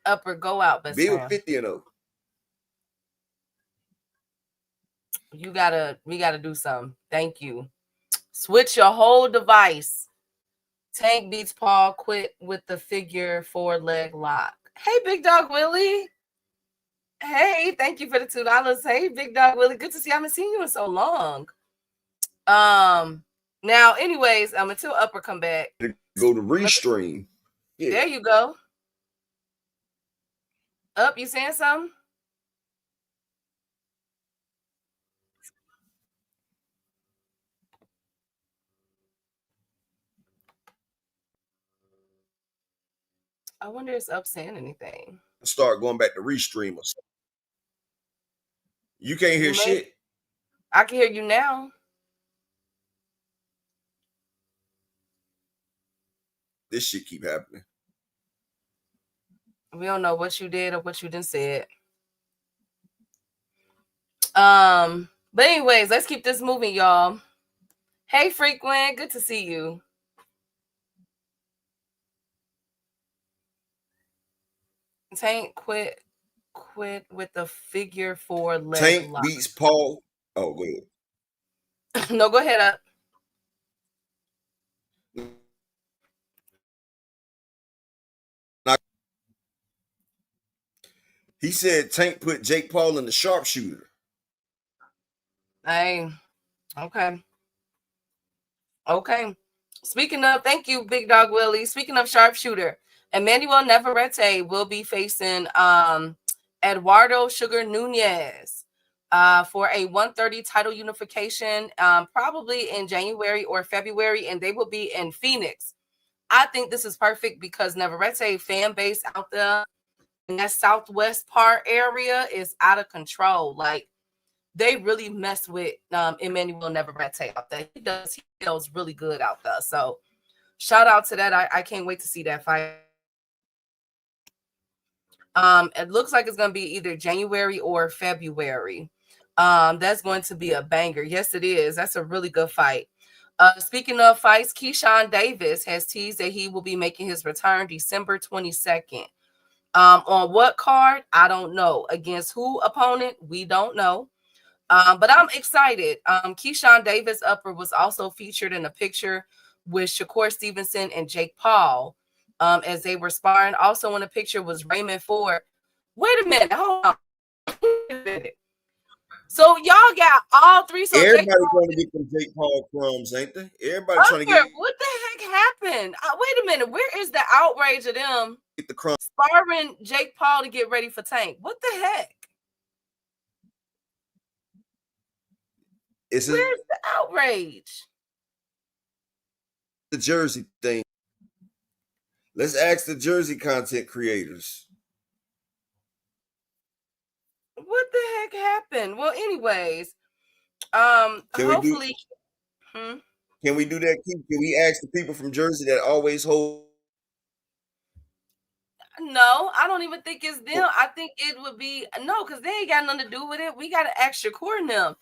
Speaker 7: Upper, go out, best
Speaker 6: Bill
Speaker 7: friend.
Speaker 6: 50-0.
Speaker 7: We gotta do something. Thank you. Switch your whole device. Tank beats Paul, quit with the figure 4 leg lock. Hey, Big Dog Willie. Hey, thank you for the $2. Hey, Big Dog Willie. Good to see you. I haven't seen you in so long. Now, anyways, until Upper come back.
Speaker 6: Go to Restream.
Speaker 7: Yeah. There you go. Up, you saying something? I wonder if it's Up saying anything.
Speaker 6: Start going back to Restream or something. You can't hear shit.
Speaker 7: I can hear you now.
Speaker 6: This shit keep happening.
Speaker 7: We don't know what you did or what you didn't say. But anyways, let's keep this moving, y'all. Hey, Frequent, good to see you. Tank quit with the figure 4 leg
Speaker 6: Tank
Speaker 7: lock.
Speaker 6: beats Paul. Oh, go ahead.
Speaker 7: No, go ahead, Up.
Speaker 6: He said Tank put Jake Paul in the sharpshooter.
Speaker 7: Hey, okay. Okay. Speaking of, thank you, Big Dog Willie. Speaking of sharpshooter, Emmanuel Navarrete will be facing Eduardo Sugar Nunez for a 130 title unification, probably in January or February, and they will be in Phoenix. I think this is perfect because Navarrete fan base out there in that southwest part area is out of control. Like, they really mess with Emmanuel Navarrete out there. He feels really good out there. So shout out to that. I can't wait to see that fight. It looks like it's going to be either January or February. That's going to be a banger. Yes, it is. That's a really good fight. Speaking of fights, Keyshawn Davis has teased that he will be making his return December 22nd. On what card? I don't know. Against who opponent? We don't know. But I'm excited. Keyshawn Davis Upper was also featured in a picture with Shakur Stevenson and Jake Paul as they were sparring. Also in the picture was Raymond Ford. Wait a minute. Hold on. Wait a minute. So y'all got all three. So
Speaker 6: everybody trying to get them Jake Paul crumbs, ain't they? Everybody trying to get.
Speaker 7: What the heck happened? Wait a minute. Where is the outrage of them
Speaker 6: get the crumbs
Speaker 7: sparring Jake Paul to get ready for Tank? What the heck? Where's the outrage?
Speaker 6: The jersey thing. Let's ask the jersey content creators.
Speaker 7: What the heck happened? Well, anyways,
Speaker 6: Can
Speaker 7: hopefully.
Speaker 6: Can we do that? Can we ask the people from Jersey that always hold?
Speaker 7: No, I don't even think it's them. I think it would be no, because they ain't got nothing to do with it. We got to ask Shakur and them.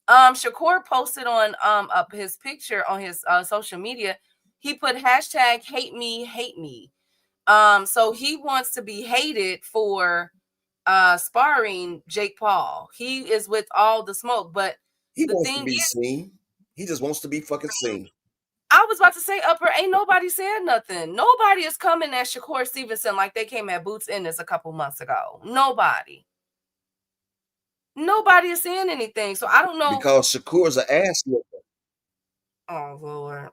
Speaker 7: Shakur posted on up his picture on his social media. He put hashtag hate me. So he wants to be hated for sparring Jake Paul. He is with all the smoke, but
Speaker 6: he wants to be seen. He just wants to be fucking seen.
Speaker 7: I was about to say, Upper, ain't nobody said nothing. Nobody is coming at Shakur Stevenson like they came at Boots Ennis a couple months ago. Nobody is saying anything. So I don't know.
Speaker 6: Because Shakur's an ass looker.
Speaker 7: Oh, Lord.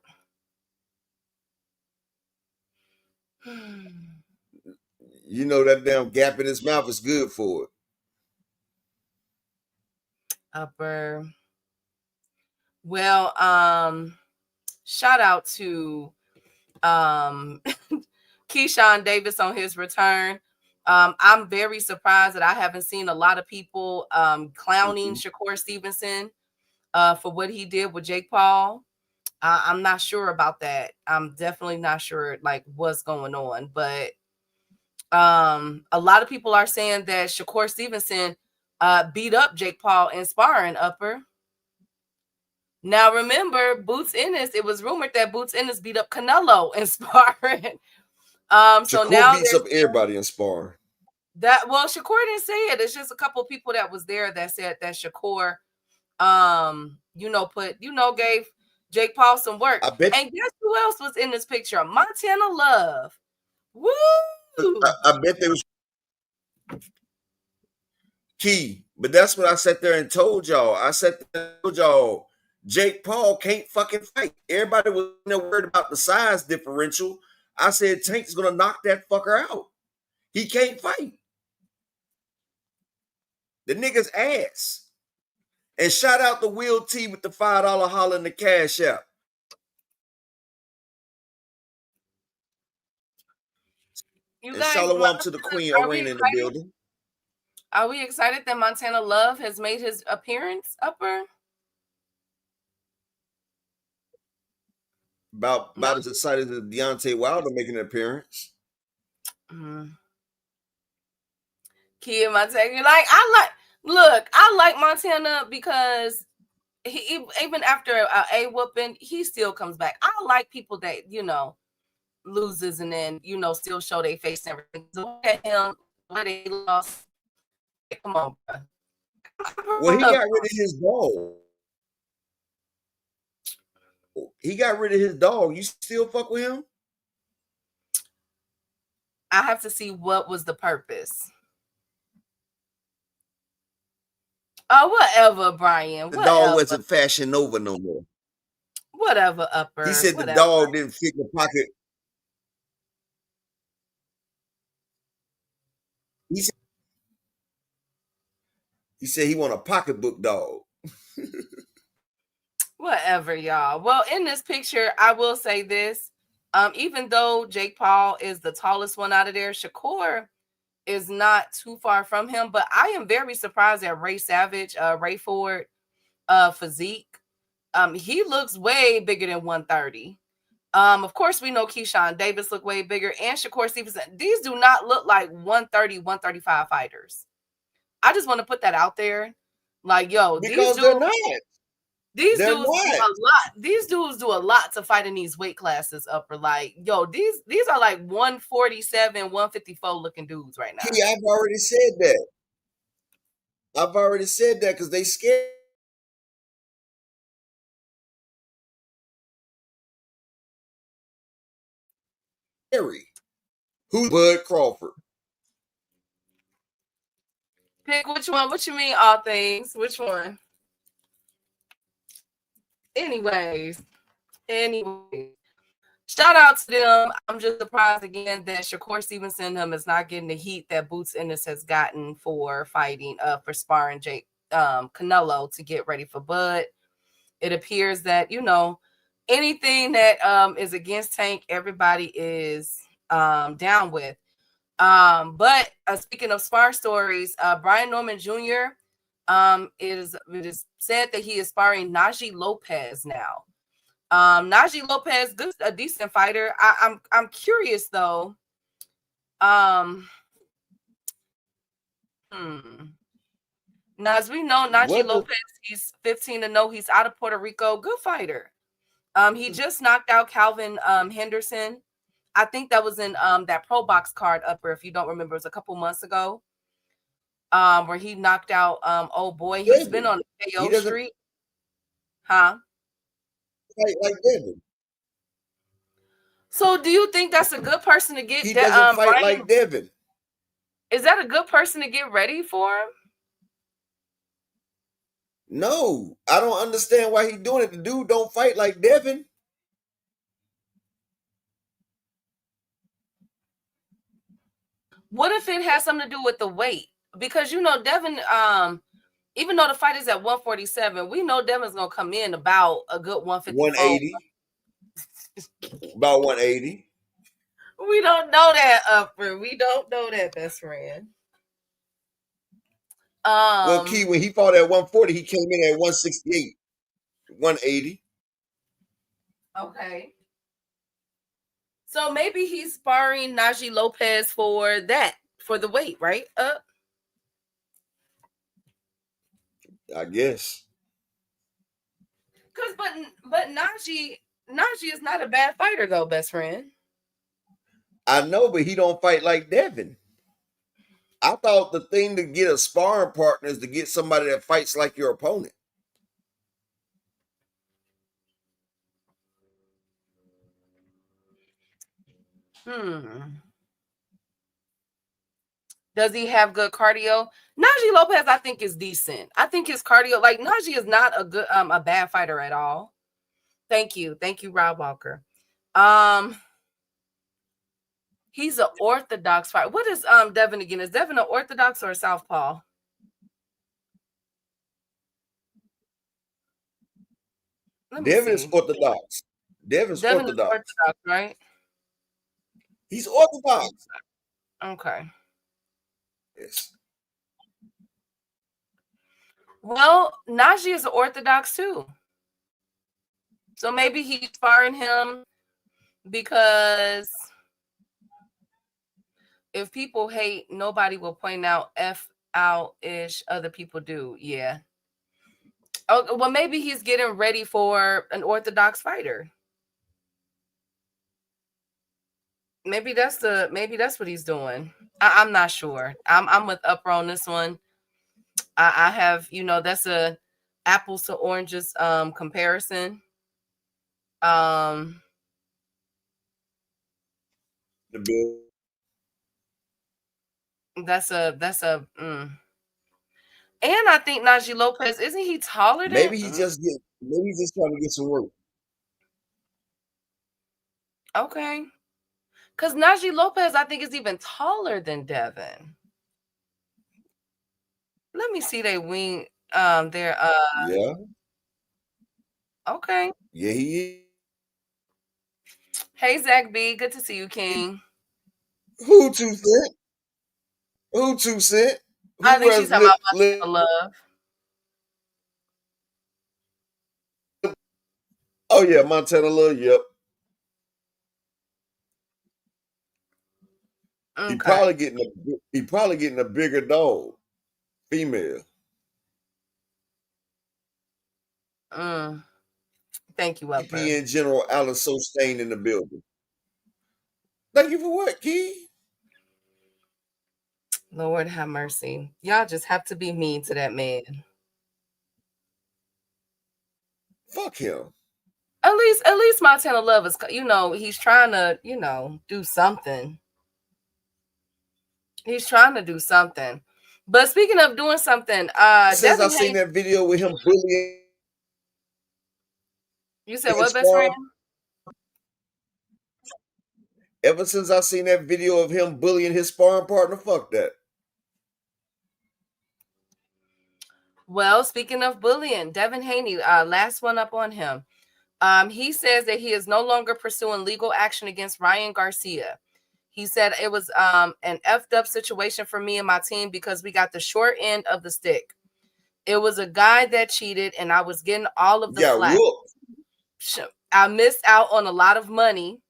Speaker 6: You know that damn gap in his mouth is good for it.
Speaker 7: Upper. Well, shout out to Keyshawn Davis on his return. I'm very surprised that I haven't seen a lot of people clowning Shakur Stevenson for what he did with Jake Paul. I'm not sure about that. I'm definitely not sure like what's going on, but a lot of people are saying that Shakur Stevenson beat up Jake Paul in sparring, Upper. Now remember, Boots Ennis, it was rumored that Boots Ennis beat up Canelo in sparring. So
Speaker 6: Shakur
Speaker 7: now
Speaker 6: beats up everybody in sparring.
Speaker 7: Shakur didn't say it. It's just a couple of people that was there that said that Shakur gave Jake Paul some work. And guess who else was in this picture? Montana Love. Woo!
Speaker 6: I bet they was Key, but that's what I sat there and told y'all. Jake Paul can't fucking fight. Everybody was worried about the size differential. I said Tank's gonna knock that fucker out. He can't fight. The nigga's ass. And shout out to Will T with the $5 holler in the cash app.
Speaker 7: You
Speaker 6: and
Speaker 7: guys,
Speaker 6: shalom to the Queen Arena in the building.
Speaker 7: Are we excited that Montana Love has made his appearance, Upper?
Speaker 6: About as excited as Deontay Wilder making an appearance.
Speaker 7: Kia Montana, I like Montana because he even after a whooping, he still comes back. I like people that loses and then still show their face and everything. So look at him when they lost. Come on, bro.
Speaker 6: Well, he got rid of his dog. You still fuck with him?
Speaker 7: I have to see what was the purpose. Whatever, Brian.
Speaker 6: The dog
Speaker 7: Whatever.
Speaker 6: wasn't Fashion Nova no more.
Speaker 7: Whatever, Upper.
Speaker 6: He said
Speaker 7: whatever.
Speaker 6: the dog didn't fit the pocket. He said he want a pocketbook dog.
Speaker 7: Whatever, y'all. Well, in this picture, I will say this. Even though Jake Paul is the tallest one out of there, Shakur is not too far from him. But I am very surprised at Ray Savage, Ray Ford physique. He looks way bigger than 130. Of course, we know Keyshawn Davis look way bigger, and Shakur Stevenson. These do not look like 130, 135 fighters. I just want to put that out there. Like, yo,
Speaker 6: Because they're not.
Speaker 7: These
Speaker 6: They're
Speaker 7: dudes do a lot. These dudes do a lot to fight in these weight classes. Upper, like, yo, these are like 147, 154 looking dudes right now.
Speaker 6: Yeah, I've already said that because they scared. Who's Bud Crawford?
Speaker 7: Pick which one. What you mean, all things? Which one? Anyways. Shout out to them. I'm just surprised again that Shakur Stevenson is not getting the heat that Boots Ennis has gotten for fighting, for sparring Jake Canelo to get ready for Bud. It appears that, you know, anything that is against Tank, everybody is down with. But speaking of spar stories, Brian Norman Jr. It is said that he is sparring Najee Lopez now. Najee Lopez, a decent fighter. I'm curious though. Now, as we know, Najee Lopez, he's 15-0. He's out of Puerto Rico. Good fighter. He just knocked out Calvin Henderson. I think that was in that Pro Box card, Upper, if you don't remember, it was a couple months ago. Where he knocked out old boy. He's been on KO Street. Huh?
Speaker 6: Like Devin.
Speaker 7: So do you think that's a good person to get?
Speaker 6: He doesn't fight
Speaker 7: Brian?
Speaker 6: like Devin.
Speaker 7: Is that a good person to get ready for him?
Speaker 6: No, I don't understand why he's doing it. The dude don't fight like Devin.
Speaker 7: What if it has something to do with the weight? Because, you know, Devin, even though the fight is at 147, we know Devin's going to come in about a good 150.
Speaker 6: 180. About 180.
Speaker 7: We don't know that, Upper. We don't know that, best friend.
Speaker 6: Well, Key, when he fought at 140, he came in at 168. 180.
Speaker 7: Okay. So maybe he's sparring Najee Lopez for that, for the weight, right?
Speaker 6: I guess.
Speaker 7: But Najee is not a bad fighter though, best friend.
Speaker 6: I know, but he don't fight like Devin. I thought the thing to get a sparring partner is to get somebody that fights like your opponent.
Speaker 7: Does he have good cardio? Najee Lopez, I think, is decent. I think his cardio, like Najee is not a bad fighter at all. Thank you, Rob Walker. He's an orthodox fighter. What is Devin again? Is Devin an orthodox or a southpaw?
Speaker 6: Devin is orthodox. Devin's orthodox.
Speaker 7: Is orthodox, right?
Speaker 6: He's orthodox.
Speaker 7: Okay.
Speaker 6: Yes.
Speaker 7: Well, Najee is orthodox too. So maybe he's sparring him because if people hate, nobody will point out F out-ish. Other people do. Yeah. Oh, well, maybe he's getting ready for an orthodox fighter. Maybe that's what he's doing. I'm not sure. I'm with Upper on this one. I have, you know, that's a apples to oranges comparison.
Speaker 6: The bill.
Speaker 7: That's a And I think Najee Lopez, isn't he taller than?
Speaker 6: Maybe he's just trying to get some work.
Speaker 7: Okay. Because Najee Lopez, I think, is even taller than Devin. Let me see they wing. Their
Speaker 6: Yeah,
Speaker 7: okay.
Speaker 6: yeah, he is.
Speaker 7: Hey Zach B, good to see you, King.
Speaker 6: Who 2 Cent? Who 2 Cent?
Speaker 7: I
Speaker 6: Who
Speaker 7: think she's
Speaker 6: wears
Speaker 7: talking about
Speaker 6: lip?
Speaker 7: Montana Love.
Speaker 6: Oh yeah, Montana Love. Yep.
Speaker 7: Okay.
Speaker 6: He probably getting a bigger dog, female.
Speaker 7: Thank you, Upper.
Speaker 6: VP and General Alan Sostain in the building. Thank you for what, Key?
Speaker 7: Lord have mercy. Y'all just have to be mean to that man.
Speaker 6: Fuck him.
Speaker 7: At least Montana Love is, he's trying to, do something. He's trying to do something. But speaking of doing something,
Speaker 6: Since I
Speaker 7: Devin
Speaker 6: seen
Speaker 7: Haney,
Speaker 6: that video with him bullying
Speaker 7: you said
Speaker 6: his
Speaker 7: what, best friend?
Speaker 6: sparring, ever since I seen that video of him bullying his sparring partner, fuck that.
Speaker 7: Well, speaking of bullying, Devin Haney, last one up on him. He says that he is no longer pursuing legal action against Ryan Garcia. He said it was an effed up situation for me and my team because we got the short end of the stick. It was a guy that cheated, and I was getting all of the flack. I missed out on a lot of money.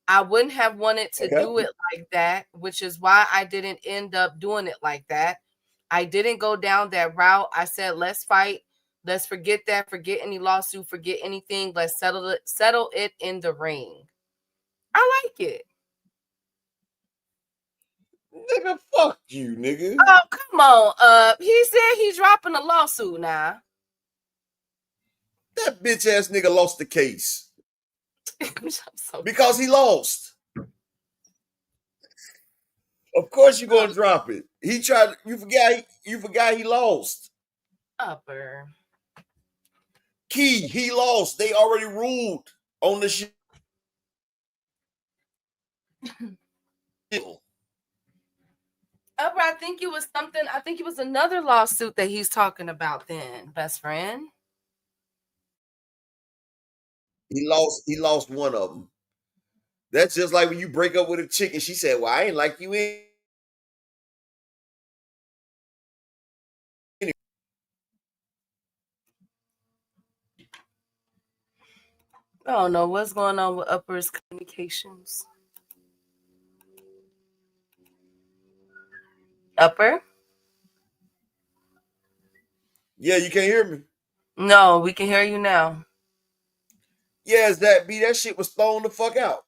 Speaker 7: I wouldn't have wanted to do it like that, which is why I didn't end up doing it like that. I didn't go down that route. I said, let's fight. Let's forget that. Forget any lawsuit. Forget anything. Let's settle it in the ring. I like it.
Speaker 6: Nigga, fuck you, nigga.
Speaker 7: Oh, come on. He said he's dropping a lawsuit now.
Speaker 6: That bitch ass nigga lost the case.
Speaker 7: So
Speaker 6: because he lost. Of course you're gonna drop it. He tried. You forgot he lost.
Speaker 7: Upper.
Speaker 6: Key, he lost. They already ruled on the shit.
Speaker 7: Upper, I think it was something. I think it was another lawsuit that he's talking about then, best friend.
Speaker 6: He lost one of them. That's just like when you break up with a chick and she said, well, I ain't like you in.
Speaker 7: I don't know what's going on with Upper's communications. Upper?
Speaker 6: Yeah, you can't hear me.
Speaker 7: No, we can hear you now.
Speaker 6: Yeah, it's that B. That shit was thrown the fuck out.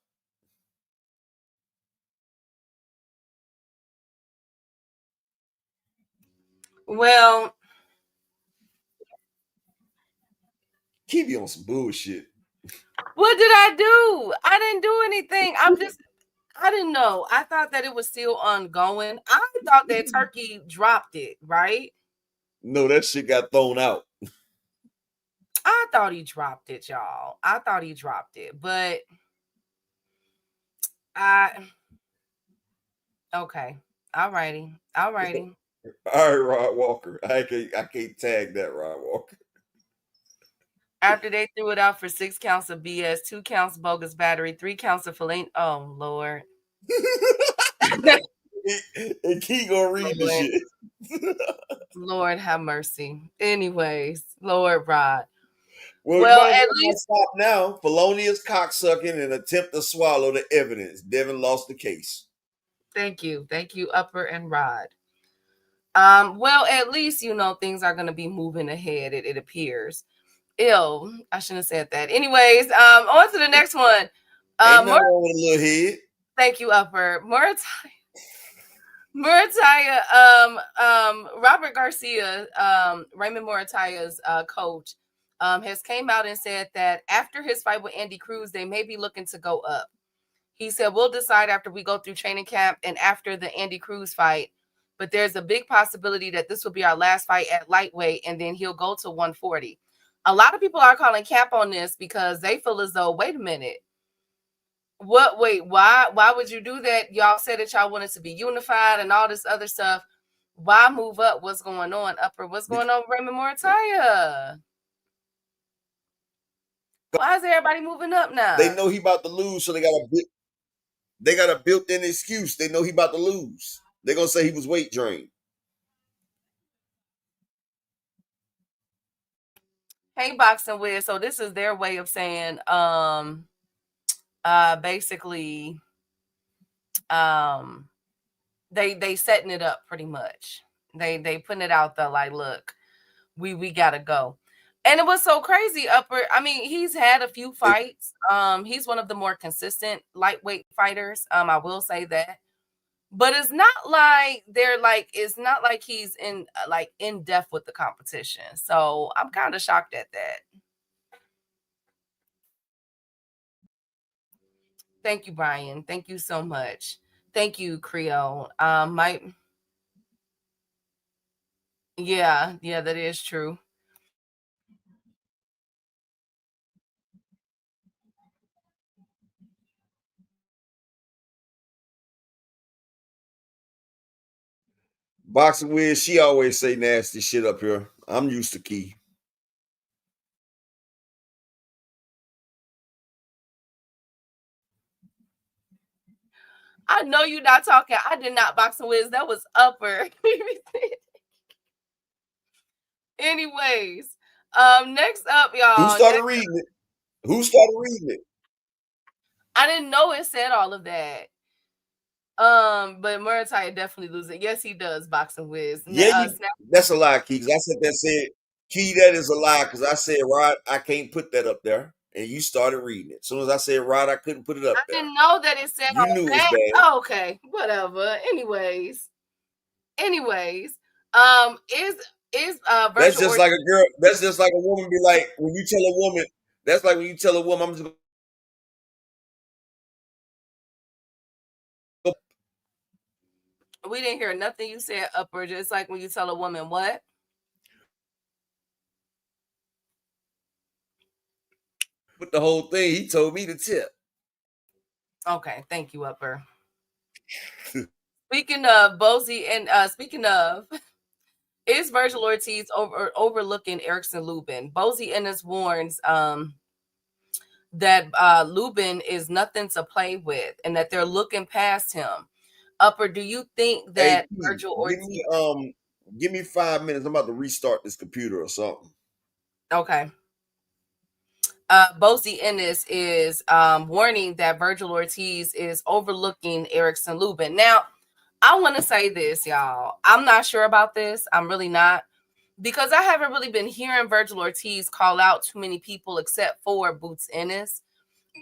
Speaker 7: Well,
Speaker 6: Keep you on some bullshit.
Speaker 7: What did I do? I didn't do anything. I didn't know. I thought that it was still ongoing. I thought that Turkey dropped it, right?
Speaker 6: No, that shit got thrown out.
Speaker 7: I thought he dropped it, y'all. I thought he dropped it, but okay. All righty.
Speaker 6: All right, Rod Walker. I can't tag that, Rod Walker.
Speaker 7: After they threw it out for 6 counts of BS, 2 counts bogus battery, 3 counts of filet. Oh Lord.
Speaker 6: And Key gonna read the shit.
Speaker 7: Lord have mercy. Anyways, Lord Rod.
Speaker 6: Well, at least stop now. Felonious cocksucking and attempt to swallow the evidence. Devin lost the case.
Speaker 7: Thank you, Upper and Rod. Well, at least things are gonna be moving ahead. It appears. Ew, I shouldn't have said that. Anyways, on to the next one.
Speaker 6: Ain't nothing wrong with a little head.
Speaker 7: Thank you, Upper. Murataya, Robert Garcia, Raymond Murataya's coach, has came out and said that after his fight with Andy Cruz, they may be looking to go up. He said, we'll decide after we go through training camp and after the Andy Cruz fight. but there's a big possibility that this will be our last fight at lightweight, and then he'll go to 140. A lot of people are calling cap on this because they feel as though, wait a minute, wait, why would you do that? Y'all said that y'all wanted to be unified and all this other stuff. Why move up? What's going on, Upper? What's going on with Raymond Moritaya? Why is everybody moving up now?
Speaker 6: They know he about to lose, so they got a built-in excuse. They know he about to lose. They're gonna say he was weight drained.
Speaker 7: Hey, Boxing Wiz. So this is their way of saying, basically, they setting it up pretty much. They putting it out there like, look, we gotta go. And it was so crazy, Upper. I mean, he's had a few fights. He's one of the more consistent lightweight fighters. I will say that. But it's not like it's not like he's in depth with the competition. So I'm kind of shocked at that. Thank you, Brian. Thank you so much. Thank you, Creole. Yeah, that is true.
Speaker 6: Boxing Wiz, she always say nasty shit up here. I'm used to Key.
Speaker 7: I know you're not talking. I did not, Boxing Wiz. That was Upper. Anyways, next up, y'all.
Speaker 6: Who started reading it?
Speaker 7: I didn't know it said all of that. But Muratai definitely losing. Yes, he does, Boxing Wiz.
Speaker 6: Yeah, that's a lie, Key. Because I said, Key, that is a lie. Because I said, Rod, I can't put that up there. And you started reading it. As soon as I said, Rod, I couldn't put it up there.
Speaker 7: I didn't know that it said
Speaker 6: you
Speaker 7: all
Speaker 6: knew
Speaker 7: that.
Speaker 6: It was bad.
Speaker 7: Oh, okay, whatever. Anyways, is
Speaker 6: that's just like a girl. That's just like a woman be like, when you tell a woman, that's like when you tell a woman, I'm just
Speaker 7: we didn't hear nothing you said, Upper. Just like when you tell a woman what?
Speaker 6: But the whole thing, he told me to tip.
Speaker 7: Okay, thank you, Upper. Speaking of Bozy and speaking of, is Virgil Ortiz overlooking Erickson Lubin? Bozy Ennis warns that Lubin is nothing to play with and that they're looking past him. Upper, do you think that Virgil Ortiz?
Speaker 6: Give me 5 minutes. I'm about to restart this computer or something.
Speaker 7: Okay. Bozy Ennis is warning that Virgil Ortiz is overlooking Erickson Lubin. Now, I want to say this, y'all. I'm not sure about this. I'm really not. Because I haven't really been hearing Virgil Ortiz call out too many people except for Boots Ennis.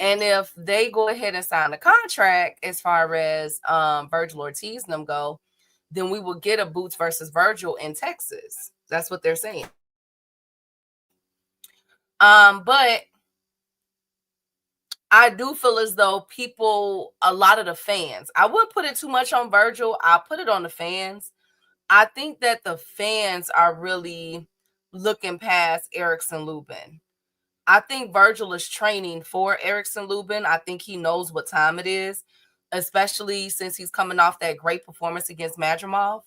Speaker 7: And if they go ahead and sign a contract as far as Virgil Ortiz and them go, then we will get a Boots versus Virgil in Texas. That's what they're saying. But I do feel as though a lot of the fans, I wouldn't put it too much on Virgil. I'll put it on the fans. I think that the fans are really looking past Erickson Lubin. I think Virgil is training for Erickson Lubin. I think he knows what time it is, especially since he's coming off that great performance against Madrimov.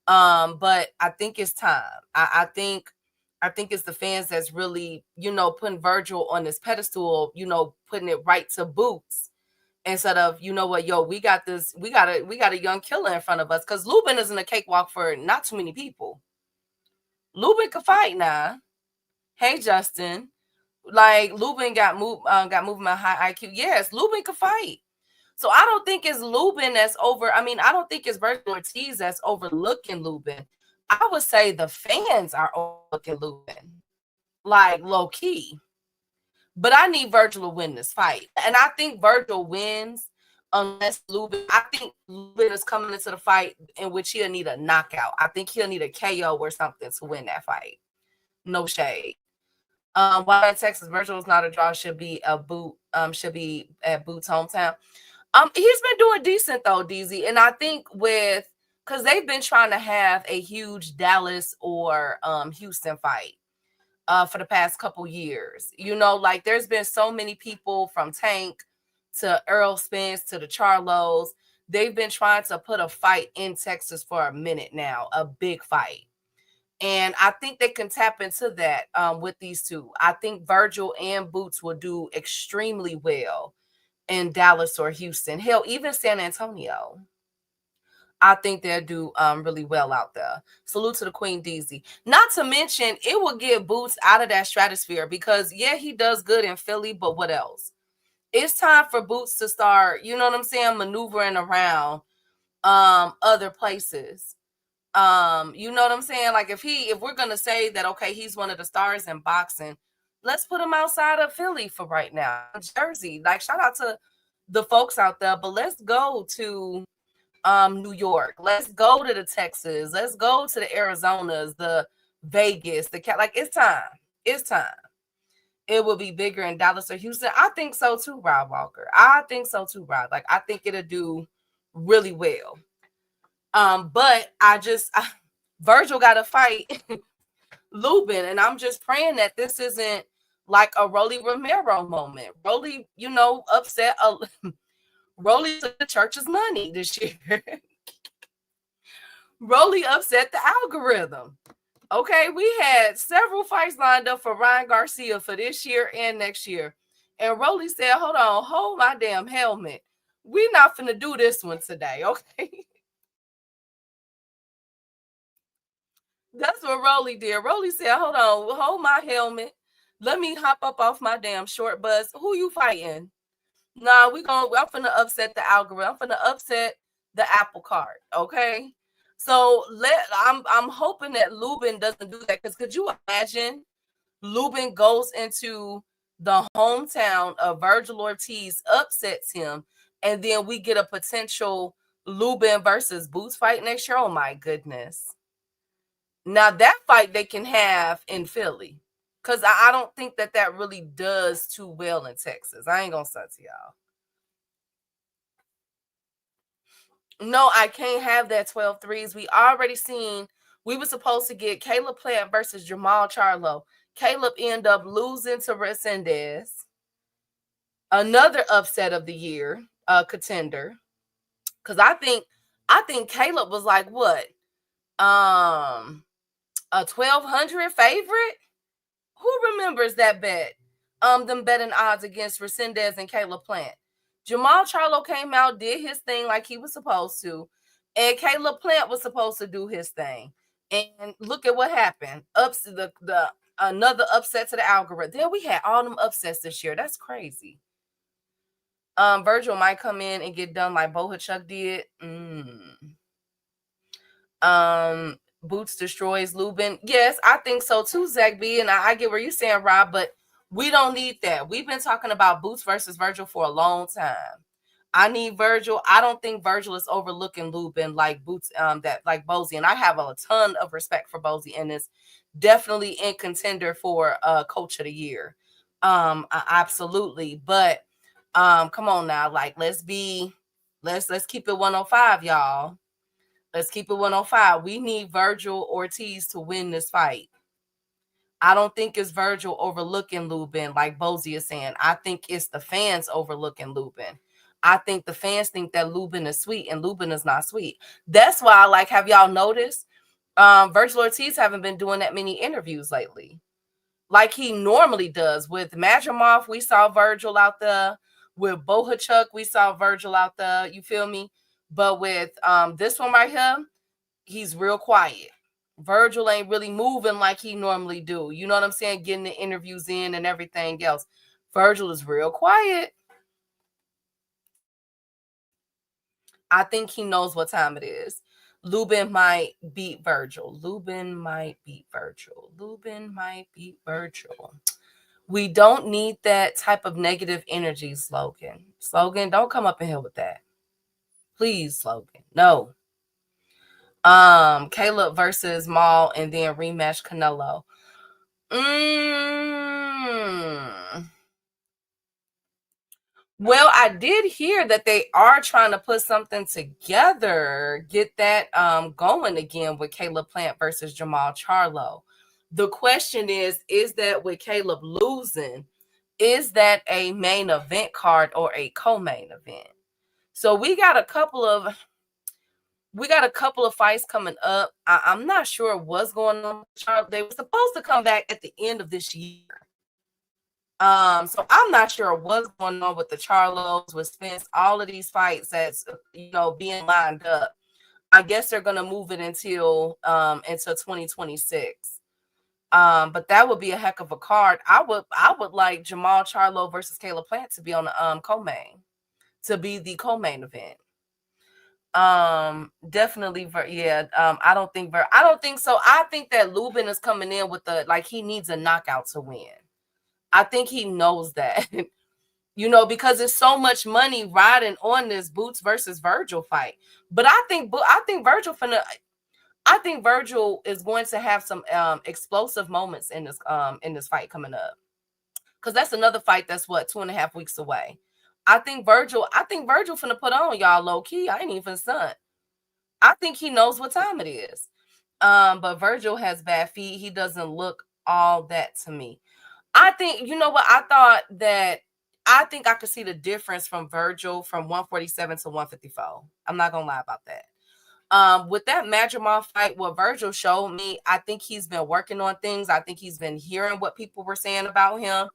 Speaker 7: But I think it's time. I think it's the fans that's really, putting Virgil on this pedestal, putting it right to Boots instead of, we got a young killer in front of us, because Lubin isn't a cakewalk for not too many people. Lubin could fight now. Hey, Justin. Like, Lubin got movement high IQ. Yes, Lubin could fight. So I don't think it's Lubin that's I don't think it's Virgil Ortiz that's overlooking Lubin. I would say the fans are overlooking Lubin, like low key. But I need Virgil to win this fight. And I think Virgil wins unless Lubin, I think Lubin is coming into the fight in which he'll need a knockout. I think he'll need a KO or something to win that fight. No shade. While in Texas, Virgil is not a draw, should be at Boots' hometown. He's been doing decent though, DZ. And I think with because they've been trying to have a huge Dallas or Houston fight for the past couple years. You know, like there's been so many people from Tank to Earl Spence to the Charlos. They've been trying to put a fight in Texas for a minute now, a big fight. And I think they can tap into that with these two. I think Virgil and Boots will do extremely well in Dallas or Houston. Hell, even San Antonio. I think they'll do really well out there. Salute to the Queen DZ. Not to mention, it will get Boots out of that stratosphere because, yeah, he does good in Philly, but what else? It's time for Boots to start, you know what I'm saying, maneuvering around other places. You know what I'm saying? Like if we're gonna say that, okay, he's one of the stars in boxing, let's put him outside of Philly for right now. Jersey. Like shout out to the folks out there, but let's go to New York. Let's go to the Texas. Let's go to the Arizonas, the Vegas, like it's time. It's time. It will be bigger in Dallas or Houston. I think so too, Rob Walker. I think so too, Rob. Like I think it'll do really well. But Virgil got to fight Lubin, and I'm just praying that this isn't like a Rolly Romero moment. Rolly, you know, upset. Rolly took the church's money this year. Rolly upset the algorithm. Okay, we had several fights lined up for Ryan Garcia for this year and next year. And Rolly said, hold on, hold my damn helmet. We're not finna do this one today, okay? That's what Rolly did. Rolly said, hold on, hold my helmet. Let me hop up off my damn short bus. Who you fighting? Nah, I'm finna upset the algorithm. I'm finna upset the apple cart, okay? So I'm hoping that Lubin doesn't do that, because could you imagine Lubin goes into the hometown of Virgil Ortiz, upsets him, and then we get a potential Lubin versus Boots fight next year? Oh my goodness. Now that fight they can have in Philly, because I don't think that really does too well in Texas. I ain't gonna say to y'all. No, I can't have that 12 threes. We already seen we were supposed to get Caleb Plant versus Jamal Charlo. Caleb ended up losing to Resendez. Another upset of the year, contender. Because I think Caleb was like what? A 1,200 favorite? Who remembers that bet? Them betting odds against Resendez and Caleb Plant. Jamal Charlo came out, did his thing like he was supposed to, and Caleb Plant was supposed to do his thing. And look at what happened. Another upset to the algorithm. Then we had all them upsets this year. That's crazy. Virgil might come in and get done like Bohachuk did. Boots destroys Lubin. Yes, I think so too, Zach B. And I get where you're saying, Rob, but we don't need that. We've been talking about Boots versus Virgil for a long time. I need Virgil. I don't think Virgil is overlooking Lubin like Boots, like Bozy. And I have a ton of respect for Bozy, and is definitely in contender for Coach of the Year. Absolutely. But come on now, like let's keep it 105, y'all. Let's keep it 105. We need Virgil Ortiz to win this fight. I don't think it's Virgil overlooking Lubin like Bozy is saying. I think it's the fans overlooking Lubin. I think the fans think that Lubin is sweet and Lubin is not sweet. That's why, like, have y'all noticed Virgil Ortiz haven't been doing that many interviews lately like he normally does. With Madrimov, we saw Virgil out there. With Bohachuk, we saw Virgil out there. You feel me? But with this one right here, he's real quiet. Virgil ain't really moving like he normally do. You know what I'm saying? Getting the interviews in and everything else. Virgil is real quiet. I think he knows what time it is. Lubin might beat Virgil. Lubin might beat Virgil. Lubin might beat Virgil. We don't need that type of negative energy, Slogan. Slogan, don't come up in here with that. Please, Slogan. No. Caleb versus Maul and then rematch Canelo. Well, I did hear that they are trying to put something together, get that going again with Caleb Plant versus Jamal Charlo. The question is that with Caleb losing, is that a main event card or a co-main event? So we got a couple of fights coming up. I'm not sure what's going on with Charlo. They were supposed to come back at the end of this year. So I'm not sure what's going on with the Charlos, with Spence, all of these fights that's being lined up. I guess they're gonna move it until 2026. But that would be a heck of a card. I would like Jamal Charlo versus Caleb Plant to be on the co-main, to be the co-main event. Definitely I don't think so. I think that Lubin is coming in with he needs a knockout to win. I think he knows that. Because there's so much money riding on this Boots versus Virgil fight. But I think Virgil is going to have some explosive moments in this fight coming up. Because that's another fight that's 2.5 weeks away. I think Virgil finna put on, y'all, low key. I ain't even stunt. I think he knows what time it is. But Virgil has bad feet. He doesn't look all that to me. I think, you know what? I think I could see the difference from Virgil from 147 to 154. I'm not gonna lie about that. With that Madrimov fight, what Virgil showed me, I think he's been working on things. I think he's been hearing what people were saying about him.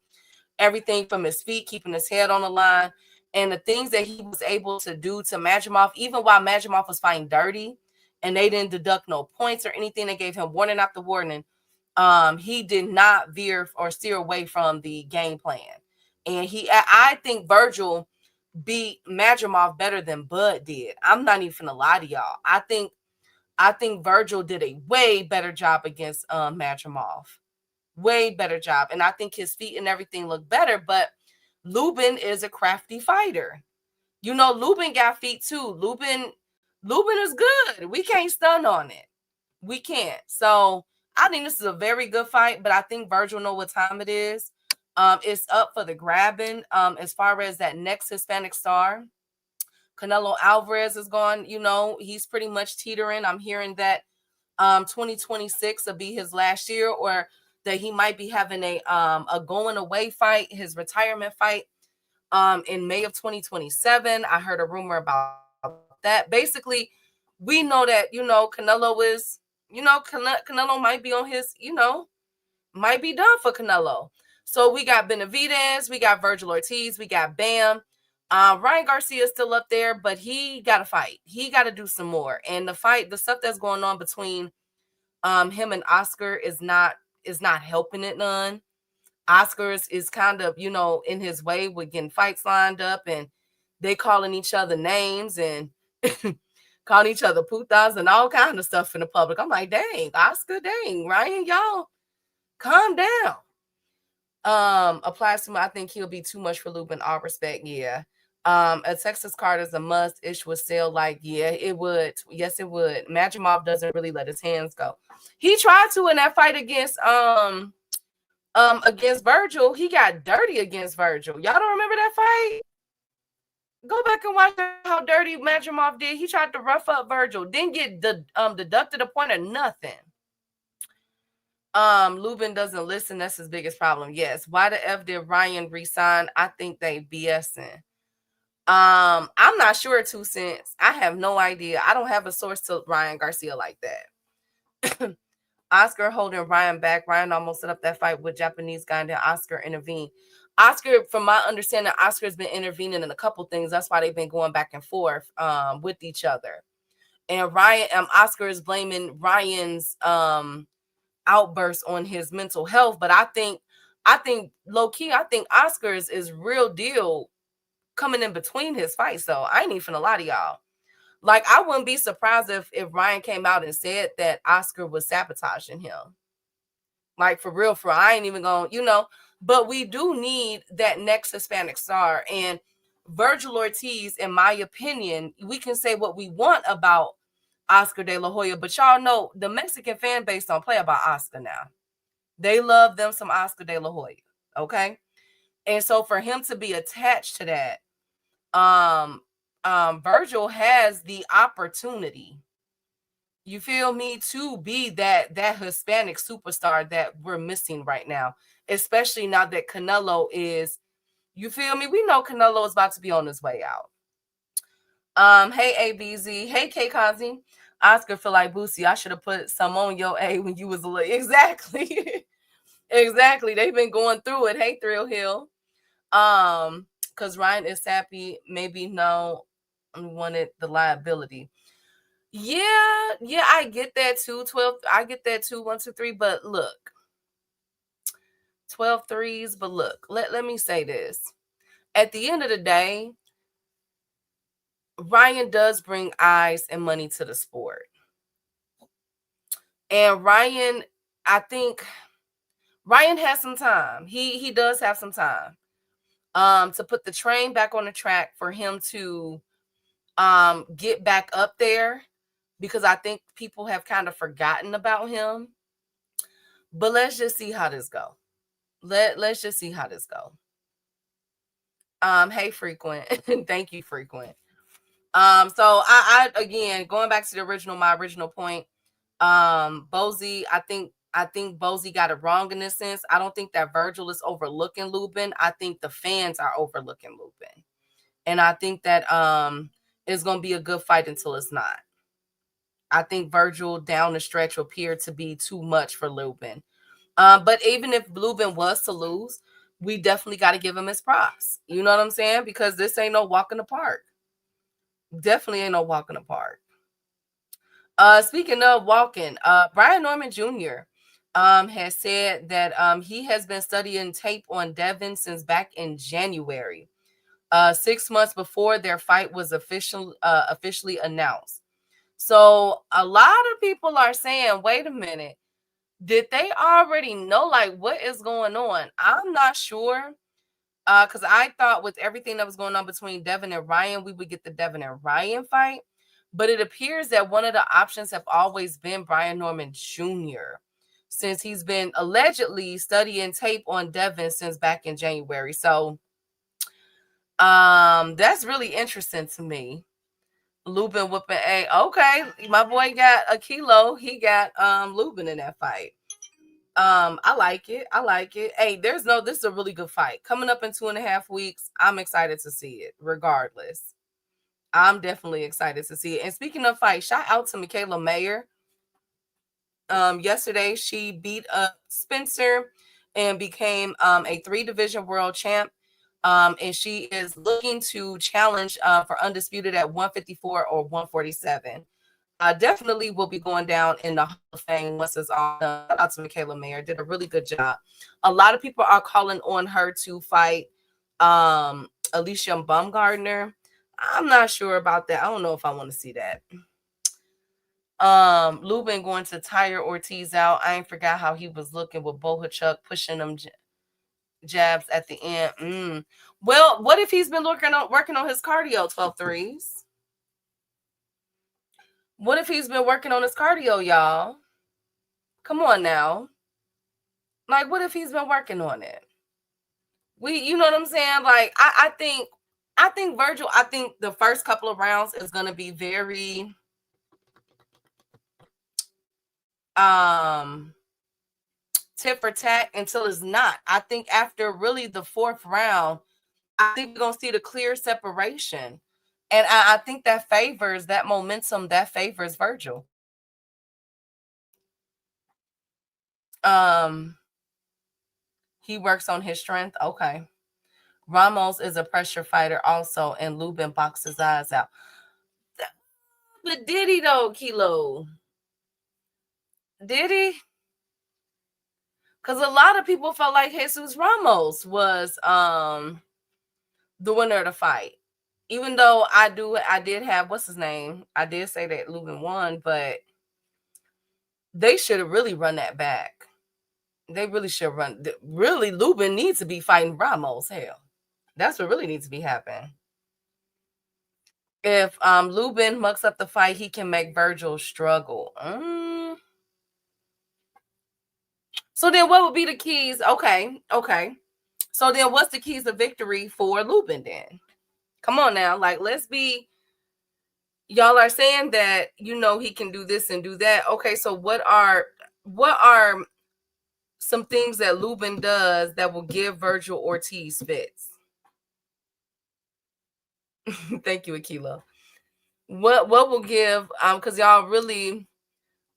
Speaker 7: Everything from his feet, keeping his head on the line, and the things that he was able to do to Madrimov, even while Madrimov was fighting dirty, and they didn't deduct no points or anything. They gave him warning after warning. He did not veer or steer away from the game plan. And I think Virgil beat Madrimov better than Bud did. I'm not even gonna lie to y'all. I think Virgil did a way better job against Madrimov. Way better job. And I think his feet and everything look better, but Lubin is a crafty fighter. Lubin got feet too. Lubin is good. We can't stun on it. We can't. So I think this is a very good fight, but I think Virgil know what time it is. It's up for the grabbing. As far as that next Hispanic star, Canelo Alvarez is gone. He's pretty much teetering. I'm hearing that 2026 will be his last year, or that he might be having a going away fight, his retirement fight, in May of 2027. I heard a rumor about that. Basically, we know that Canelo is. Canelo might be on his, might be done for Canelo. So we got Benavidez, we got Virgil Ortiz, we got Bam. Ryan Garcia is still up there, but he got to fight. He got to do some more. And the stuff that's going on between him and Oscar is not helping it none. Oscar is kind of, in his way with getting fights lined up, and they calling each other names and calling each other putas and all kind of stuff in the public. I'm like, dang, Oscar, dang, Ryan, y'all, calm down. Applies to me. I think he'll be too much for Lubin. All respect, yeah. A Texas card is a must. Ish would sell yeah, it would. Yes, it would. Madrimov doesn't really let his hands go. He tried to in that fight against Virgil. He got dirty against Virgil. Y'all don't remember that fight? Go back and watch how dirty Madrimov did. He tried to rough up Virgil. Didn't get deducted a point or nothing. Lubin doesn't listen. That's his biggest problem. Yes. Why the F did Ryan resign? I think they BSing. I'm not sure, 2 cents. I have no idea. I don't have a source to Ryan Garcia like that. Oscar holding Ryan back. Ryan almost set up that fight with Japanese guy, and then Oscar intervened. Oscar, from my understanding, Oscar's been intervening in a couple things. That's why they've been going back and forth with each other. And Oscar is blaming Ryan's outburst on his mental health. But I think low key, I think Oscar is real deal coming in between his fights. So I ain't even gonna lie to y'all. Like, I wouldn't be surprised if Ryan came out and said that Oscar was sabotaging him. Like, for real, I ain't even gonna, but we do need that next Hispanic star. And Virgil Ortiz, in my opinion, we can say what we want about Oscar De La Hoya, but y'all know the Mexican fan base don't play about Oscar now. They love them some Oscar De La Hoya, okay? And so for him to be attached to that, Virgil has the opportunity, you feel me, to be that Hispanic superstar that we're missing right now, especially now that Canelo is, you feel me, we know Canelo is about to be on his way out. Hey ABZ, hey K Kazi, Oscar feel like Boosie, I should have put some on your A when you was a little, exactly. Exactly, they've been going through it. Hey Thrill Hill, because Ryan is happy, maybe no wanted the liability. Yeah, I get that too. 12, I get that too. 1, 2, 3. But look, 12 threes. But look, let me say this. At the end of the day, Ryan does bring eyes and money to the sport. And Ryan, I think Ryan has some time. He does have some time to put the train back on the track for him to get back up there, because I think people have kind of forgotten about him. But let's just see how this go. Let's just see how this go. Hey Frequent. Thank you, Frequent. So I again, going back to my original point, Bozy, I think Bozy got it wrong in this sense. I don't think that Virgil is overlooking Lubin. I think the fans are overlooking Lubin. And I think that it's gonna be a good fight until it's not. I think Virgil down the stretch will appear to be too much for Lubin. But even if Lubin was to lose, we definitely got to give him his props. You know what I'm saying? Because this ain't no walk in the park. Definitely ain't no walk in the park. Speaking of walking, Brian Norman Jr. Has said that he has been studying tape on Devin since back in January, 6 months before their fight was officially announced. So a lot of people are saying, wait a minute, did they already know like what is going on? I'm not sure. Because I thought with everything that was going on between Devin and Ryan, we would get the Devin and Ryan fight. But it appears that one of the options have always been Brian Norman Jr., since he's been allegedly studying tape on Devin since back in January. So that's really interesting to me. Lubin whooping A. Okay, my boy got a kilo. He got Lubin in that fight. I like it. Hey, this is a really good fight. Coming up in 2.5 weeks. I'm excited to see it, regardless. I'm definitely excited to see it. And speaking of fight, shout out to Michaela Mayer. Yesterday she beat up Spencer and became a 3-division world champ. And she is looking to challenge for undisputed at 154 or 147. Definitely will be going down in the Hall of Fame once it's all done. Shout out to Michaela Mayer. Did a really good job. A lot of people are calling on her to fight Alicia Baumgardner. I'm not sure about that. I don't know if I want to see that. Lubin going to tire Ortiz out. I ain't forgot how he was looking with Bohachuk pushing them jabs at the end. Well, what if he's been working on his cardio, 12 threes? What if he's been working on his cardio, y'all? Come on now. Like, what if he's been working on it? You know what I'm saying? Like, I think Virgil, I think the first couple of rounds is going to be very tit for tat until it's not. I think after really the 4th round, I think we're going to see the clear separation. And I think that favors that momentum, that favors Virgil. He works on his strength. Okay. Ramos is a pressure fighter also, and Lubin boxes his eyes out. But did he though, Kilo? Did he? Because a lot of people felt like Jesus Ramos was the winner of the fight. Even though I did have, what's his name? I did say that Lubin won, but they should have really run that back. They really should run. Really, Lubin needs to be fighting Ramos. Hell, that's what really needs to be happening. If Lubin mucks up the fight, he can make Virgil struggle. So then what would be the keys? Okay. So then what's the keys of victory for Lubin then? Come on now, like let's be. Y'all are saying that he can do this and do that. Okay, so what are some things that Lubin does that will give Virgil Ortiz fits? Thank you, Akila. What will give because y'all really,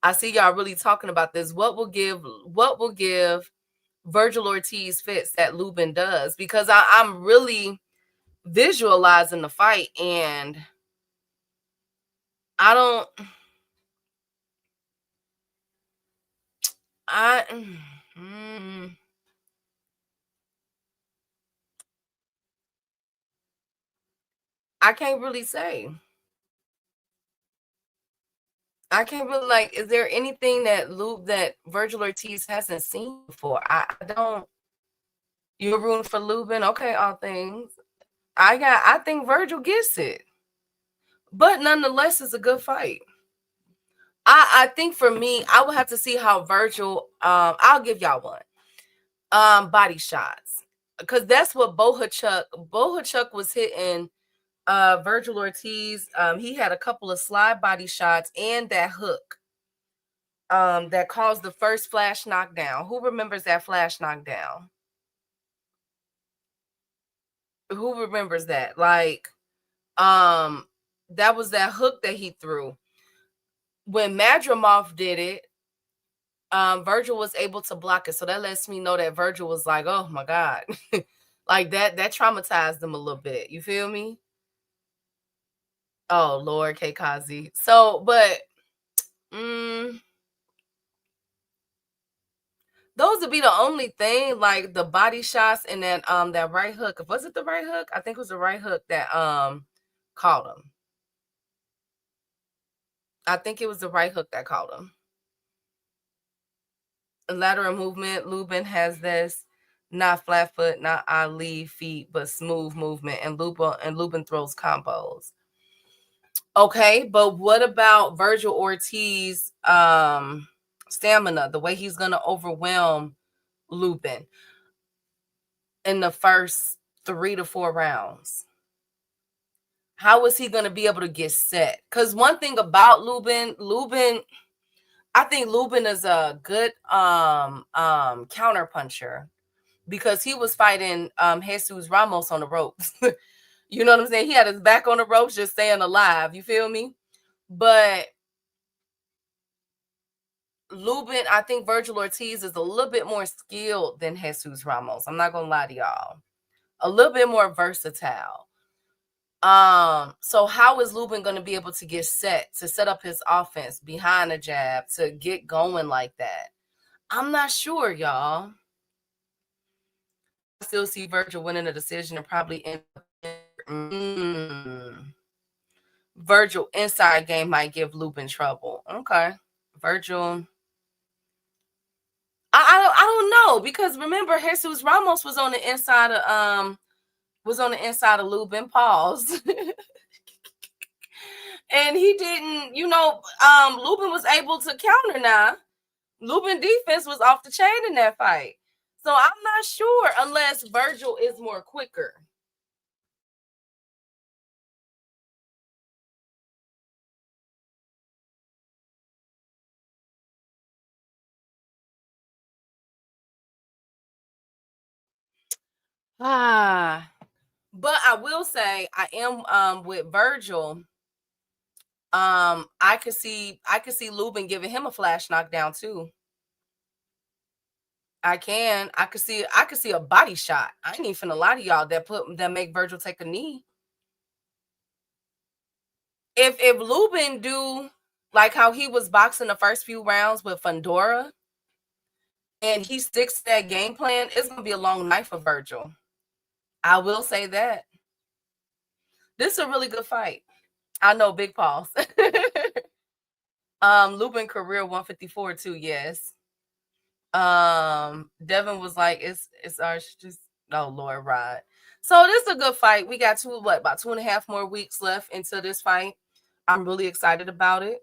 Speaker 7: I see y'all really talking about this. What will give Virgil Ortiz fits that Lubin does? Because I'm really visualizing the fight and I don't I mm, I can't really say. I can't really like. Is there anything that Virgil Ortiz hasn't seen before? I don't. You're rooting for Lubin, okay? All things. I think Virgil gets it, but nonetheless, it's a good fight. I think for me, I would have to see how Virgil. I'll give y'all one. Body shots, because that's what Bohachuk was hitting. Virgil Ortiz. He had a couple of slide body shots and that hook. That caused the first flash knockdown. Who remembers that flash knockdown? Who remembers that? Like, that was that hook that he threw. When Madrimov did it, Virgil was able to block it. So that lets me know that Virgil was like, oh my God. Like that traumatized him a little bit. You feel me? Oh Lord, K Kazi. So, but those would be the only thing, like the body shots and then that right hook. Was it the right hook? I think it was the right hook that caught him. I think it was the right hook that caught him. Lateral movement. Lubin has this, not flat foot, not Ali feet, but smooth movement, and Lubin throws combos. Okay, but what about Virgil Ortiz stamina? The way he's gonna overwhelm Lubin in the first 3 to 4 rounds. How is he going to be able to get set? Because one thing about Lubin, I think Lubin is a good counter puncher because he was fighting Jesus Ramos on the ropes. You know what I'm saying? He had his back on the ropes, just staying alive. You feel me? But Lubin, I think Virgil Ortiz is a little bit more skilled than Jesus Ramos. I'm not gonna lie to y'all. A little bit more versatile. So how is Lubin going to be able to set up his offense behind a jab to get going like that? I'm not sure, y'all. I still see Virgil winning the decision and probably end up. Virgil inside game might give Lubin trouble. Okay, Virgil. I don't know, because remember Jesus Ramos was on the inside of Lubin. Pause. And he didn't, Lubin was able to counter now. Lubin defense was off the chain in that fight. So I'm not sure unless Virgil is more quicker. But I will say I am with Virgil. I could see Lubin giving him a flash knockdown too. I could see a body shot. I ain't even finna lie to y'all that make Virgil take a knee. If Lubin do like how he was boxing the first few rounds with Fundora, and he sticks to that game plan, it's gonna be a long night for Virgil. I will say that. This is a really good fight. I know, big pause. Lubin career 154 too, yes. Devin was like, it's ours, just oh Lord, Rod. So this is a good fight. We got about 2.5 more weeks left into this fight. I'm really excited about it.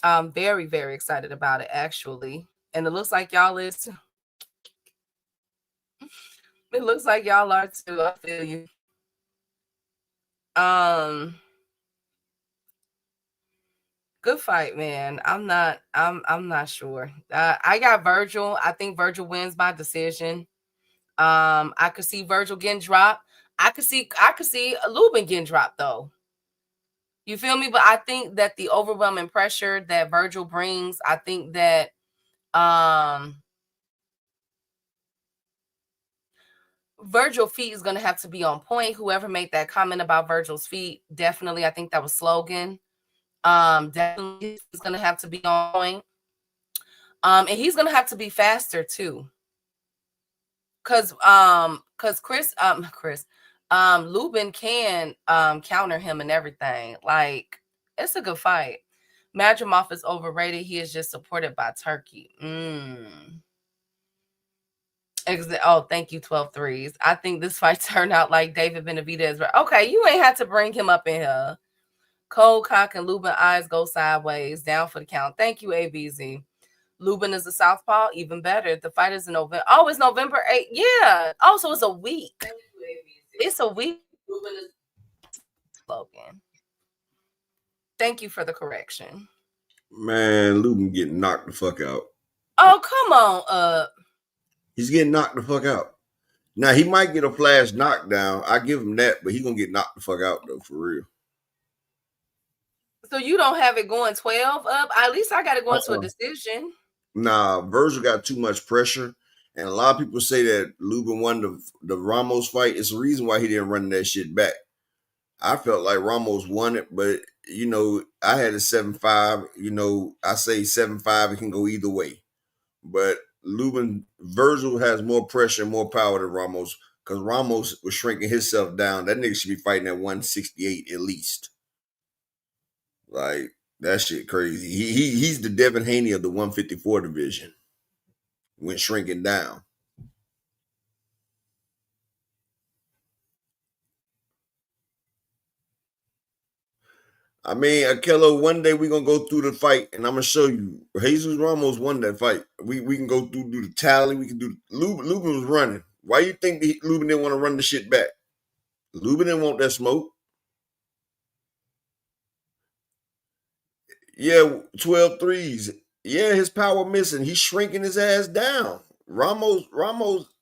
Speaker 7: I'm very, very excited about it, actually. And it looks like y'all is too. It looks like y'all are too. I feel you. Good fight, man. I'm not sure. I got Virgil. I think Virgil wins by decision. I could see Virgil getting dropped. I could see Lubin getting dropped though. You feel me? But I think that the overwhelming pressure that Virgil brings, I think that Virgil feet is gonna have to be on point. Whoever made that comment about Virgil's feet, definitely, I think that was Slogan. Definitely he's gonna have to be on point. And he's gonna have to be faster too. Cause Lubin can counter him and everything. Like, it's a good fight. Madrimov is overrated. He is just supported by Turkey. Oh, thank you, 12 threes. I think this fight turned out like David Benavidez. Okay, you ain't had to bring him up in here. Cold Cock and Lubin eyes go sideways. Down for the count. Thank you, ABZ. Lubin is a southpaw. Even better. The fight is in November. Oh, it's November 8th. Yeah. Oh, so it's a week. Thank you, ABZ. It's a week. Lubin is Logan. Thank you for the correction.
Speaker 6: Man, Lubin getting knocked the fuck out.
Speaker 7: Oh, come on,
Speaker 6: He's getting knocked the fuck out. Now, he might get a flash knockdown. I give him that, but he gonna get knocked the fuck out, though, for real.
Speaker 7: So you don't have it going 12 up? At least I got it going to a decision.
Speaker 6: Nah, Virgil got too much pressure. And a lot of people say that Lubin won the Ramos fight. It's the reason why he didn't run that shit back. I felt like Ramos won it, but, you know, I had a 7-5. You know, I say 7-5. It can go either way. But Virgil has more pressure and more power than Ramos because Ramos was shrinking himself down. That nigga should be fighting at 168 at least. Like, that shit crazy. He's the Devin Haney of the 154 division. Went shrinking down. I mean, Akello, one day we're going to go through the fight, and I'm going to show you. Jesus Ramos won that fight. We can go through do the tally. We can do Lubin was running. Why you think Lubin didn't want to run the shit back? Lubin didn't want that smoke. Yeah, 12 threes. Yeah, his power missing. He's shrinking his ass down. Ramos,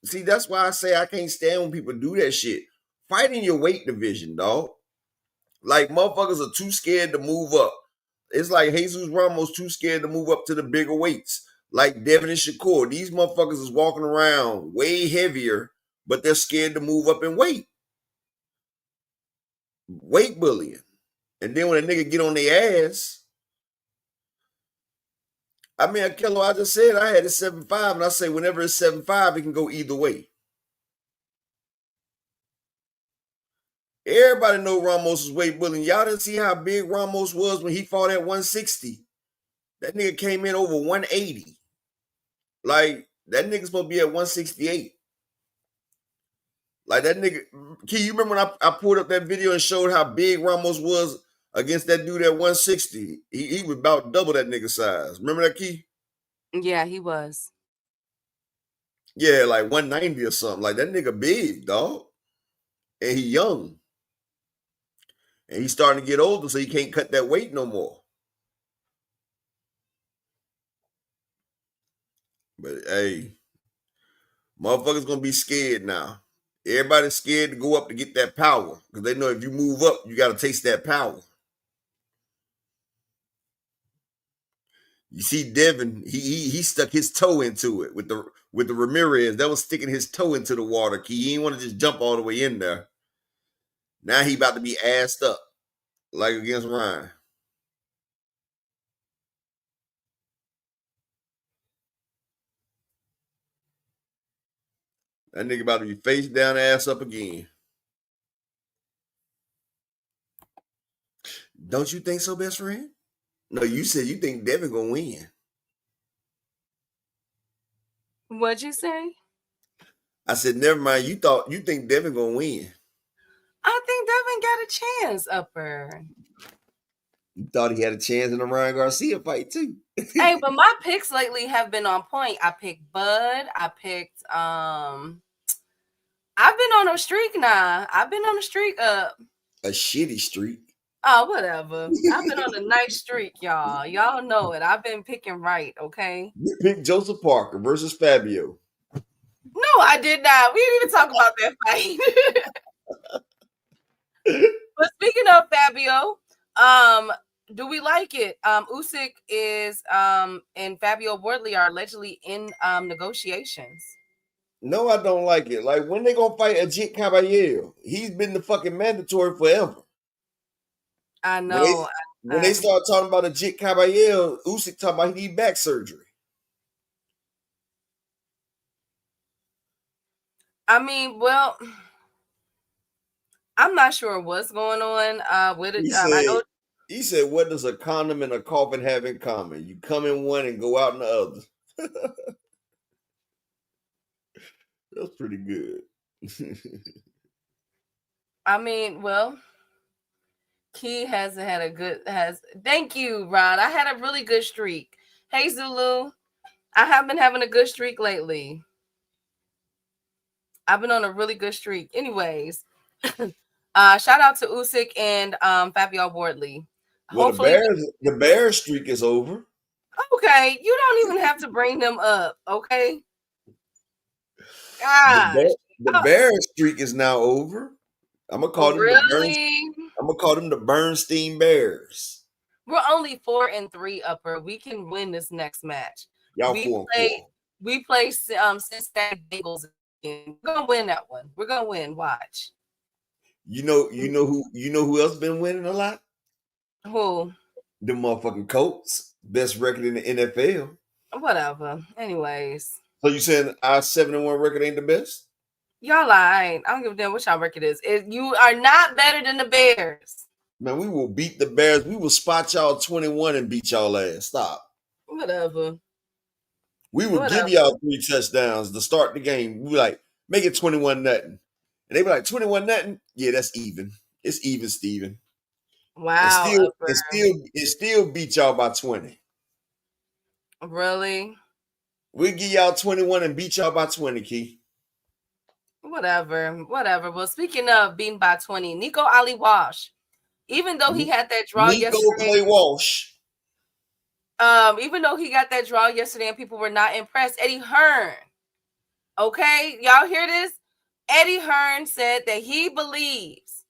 Speaker 6: see, that's why I say I can't stand when people do that shit. Fight in your weight division, dog. Like, motherfuckers are too scared to move up. It's like Jesus Ramos too scared to move up to the bigger weights. Like Devin and Shakur. These motherfuckers is walking around way heavier, but they're scared to move up in weight. Weight bullying. And then when a nigga get on their ass, I mean, Akello, I just said I had a 7-5, and I say whenever it's 7-5, it can go either way. Everybody know Ramos is weight bullying. Y'all didn't see how big Ramos was when he fought at 160. That nigga came in over 180. Like, that nigga's supposed to be at 168. Like, that nigga, Key, you remember when I pulled up that video and showed how big Ramos was against that dude at 160? He was about double that nigga size. Remember that, Key?
Speaker 7: Yeah, he was.
Speaker 6: Yeah, like 190 or something. Like, that nigga big, dog. And he young. And he's starting to get older, so he can't cut that weight no more. But, hey, motherfuckers gonna be scared now. Everybody's scared to go up to get that power because they know if you move up, you got to taste that power. You see, Devin, he stuck his toe into it with the Ramirez. That was sticking his toe into the water. He didn't want to just jump all the way in there. Now he about to be assed up like against Ryan. That nigga about to be face down, ass up again. Don't you think so, best friend? No, you said you think Devin gonna win.
Speaker 7: What'd you say?
Speaker 6: I said, never mind. You think Devin gonna win.
Speaker 7: I think Devin got a chance, Upper.
Speaker 6: You thought he had a chance in the Ryan Garcia fight too.
Speaker 7: Hey, but my picks lately have been on point. I picked Bud. I picked I've been on a streak now. I've been on a streak up.
Speaker 6: A shitty streak.
Speaker 7: Oh, whatever. I've been on a nice streak, y'all. Y'all know it. I've been picking right, okay?
Speaker 6: You picked Joseph Parker versus Fabio.
Speaker 7: No, I did not. We didn't even talk about that fight. But speaking of Fabio, do we like it? Usyk is and Fabio Wardley are allegedly in negotiations.
Speaker 6: No, I don't like it. Like, when they gonna fight Ajit Caballero? He's been the fucking mandatory forever.
Speaker 7: I know.
Speaker 6: When they start talking about Ajit Caballero, Usyk talking about he need back surgery.
Speaker 7: I mean, well, I'm not sure what's going on with it. I know.
Speaker 6: He said, "What does a condom and a coffin have in common? You come in one and go out in the other." That's pretty good.
Speaker 7: I mean, well, Key hasn't had a good thank you, Rod. I had a really good streak. Hey Zulu, I have been having a good streak lately. I've been on a really good streak. Anyways, shout out to Usyk and Fabio Wardley.
Speaker 6: Well,
Speaker 7: Hopefully,
Speaker 6: the Bears streak is over.
Speaker 7: Okay, you don't even have to bring them up, okay? Gosh.
Speaker 6: The Bears streak is now over. I'm gonna call them the Bernstein Bears.
Speaker 7: We're only 4-3 upper. We can win this next match.
Speaker 6: Y'all 4-4.
Speaker 7: We play Cincinnati Bengals again. We're gonna win that one. We're gonna win. Watch.
Speaker 6: You know who else been winning a lot?
Speaker 7: Who?
Speaker 6: The motherfucking Colts. Best record in the NFL.
Speaker 7: Whatever. Anyways.
Speaker 6: So you saying our 7-1 record ain't the best?
Speaker 7: Y'all lying. I don't give a damn what y'all record is. You are not better than the Bears.
Speaker 6: Man, we will beat the Bears. We will spot y'all 21 and beat y'all ass. Stop.
Speaker 7: Whatever.
Speaker 6: We will give y'all 3 touchdowns to start the game. We like, make it 21-0. And they be like, 21-0? Yeah, that's even. It's even, Steven.
Speaker 7: Wow.
Speaker 6: It still beat y'all by 20.
Speaker 7: Really?
Speaker 6: We'll give y'all 21 and beat y'all by 20, Key.
Speaker 7: Whatever. Well, speaking of beaten by 20, Nico Ali Walsh, even though he had that draw yesterday.
Speaker 6: Clay Walsh.
Speaker 7: Even though he got that draw yesterday and people were not impressed, Eddie Hearn. Okay, y'all hear this? Eddie Hearn said that he believes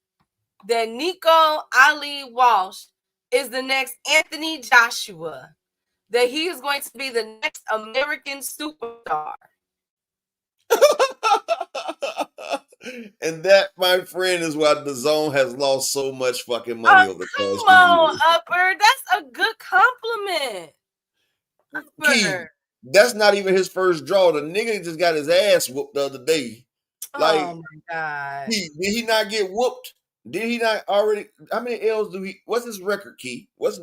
Speaker 7: that Nico Ali Walsh is the next Anthony Joshua, that he is going to be the next American superstar.
Speaker 6: And that, my friend, is why the Zone has lost so much fucking money over the past few years.
Speaker 7: Come on, Upper. That's a good compliment.
Speaker 6: Key, that's not even his first draw. The nigga just got his ass whooped the other day. Like,
Speaker 7: oh my God.
Speaker 6: Did he not get whooped? Did he not already? How many L's do he? What's his record, Key? What's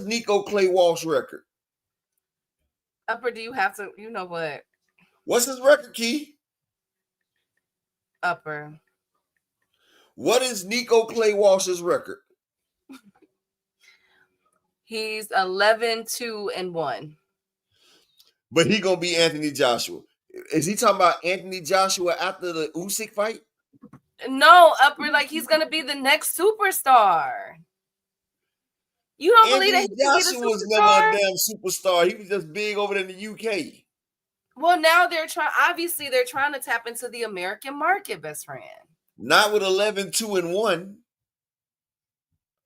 Speaker 6: Nico Clay Walsh's record?
Speaker 7: Upper, do you have to? You know what?
Speaker 6: What's his record, Key?
Speaker 7: Upper.
Speaker 6: What is Nico Clay Walsh's record?
Speaker 7: He's 11-2-1.
Speaker 6: But he gonna be Anthony Joshua. Is he talking about Anthony Joshua after the Usyk fight?
Speaker 7: No, Upper, like he's gonna be the next superstar. You don't believe that
Speaker 6: Joshua was never a damn superstar. He was just big over there in the UK. Well,
Speaker 7: now they're trying to tap into the American market, best friend.
Speaker 6: Not with 11-2-1.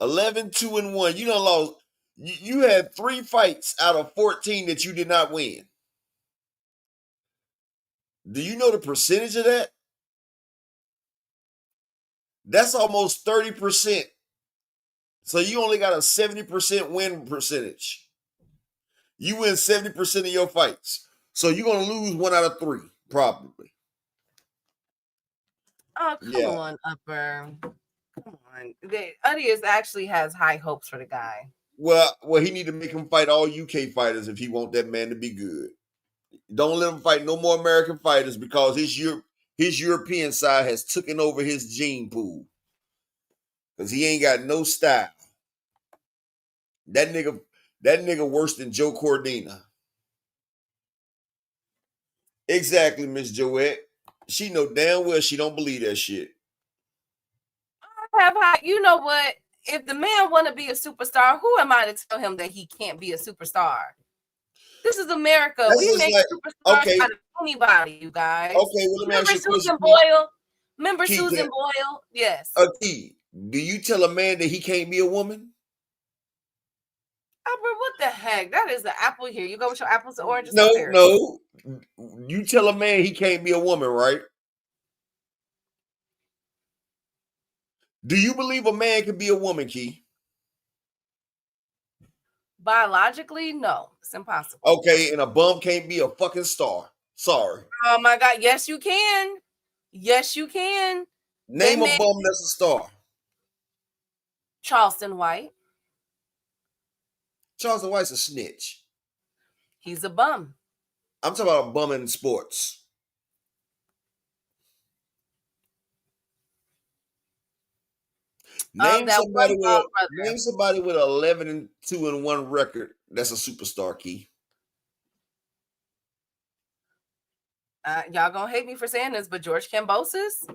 Speaker 6: 11-2-1. You done lost. You had 3 fights out of 14 that you did not win. Do you know the percentage of that? That's almost 30%. So you only got a 70% win percentage. You win 70% of your fights. So you're going to lose 1 out of 3, probably.
Speaker 7: Oh, come on, Upper. Come on. Udius actually has high hopes for the guy.
Speaker 6: Well, he need to make him fight all UK fighters if he want that man to be good. Don't let him fight no more American fighters because his European side has taken over his gene pool. Because he ain't got no style. That nigga worse than Joe Cordina. Exactly, Miss Joette. She know damn well she don't believe that shit.
Speaker 7: have high. You know what? If the man want to be a superstar, who am I to tell him that he can't be a superstar? This is America.
Speaker 6: That's
Speaker 7: We
Speaker 6: just
Speaker 7: make
Speaker 6: like,
Speaker 7: superstars
Speaker 6: okay,
Speaker 7: out of anybody, you guys.
Speaker 6: okay. Well, let me ask
Speaker 7: Remember
Speaker 6: you a question.
Speaker 7: Susan Boyle? Remember
Speaker 6: Key,
Speaker 7: Susan Boyle? Yes.
Speaker 6: Key, do you tell a man that he can't be a woman?
Speaker 7: Albert, what the heck? That is the apple here. You go with your apples and oranges
Speaker 6: No,
Speaker 7: up there.
Speaker 6: no. You tell a man he can't be a woman, right? Do you believe a man can be a woman, Key?
Speaker 7: Biologically, no. It's impossible.
Speaker 6: Okay, and a bum can't be a fucking star. Sorry.
Speaker 7: Oh my God. Yes, you can. Yes, you can.
Speaker 6: Name a bum that's a star.
Speaker 7: Charleston White.
Speaker 6: Charleston White's a snitch.
Speaker 7: He's a bum.
Speaker 6: I'm talking about a bum in sports. Name somebody with 11-2-1 record that's a superstar, Key.
Speaker 7: Y'all gonna hate me for saying this, but George Kambosos,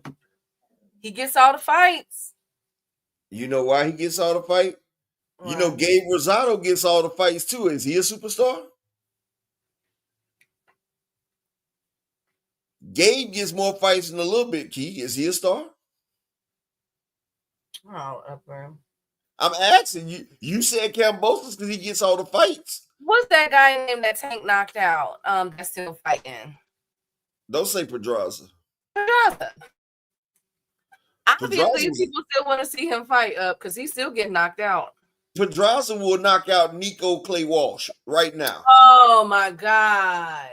Speaker 7: he gets all the fights.
Speaker 6: You know why he gets all the fight? Right. You know Gabe Rosado gets all the fights too. Is he a superstar? Gabe gets more fights than a little bit, Key. Is he a star?
Speaker 7: Oh, Upper.
Speaker 6: I'm asking you. You said Kambosos because he gets all the fights.
Speaker 7: What's that guy named that Tank knocked out? That's still fighting.
Speaker 6: Don't say Pedraza.
Speaker 7: Pedraza. Obviously, people still want to see him fight up because he's still getting knocked out.
Speaker 6: Pedraza will knock out Nico Clay Walsh right now.
Speaker 7: Oh my God.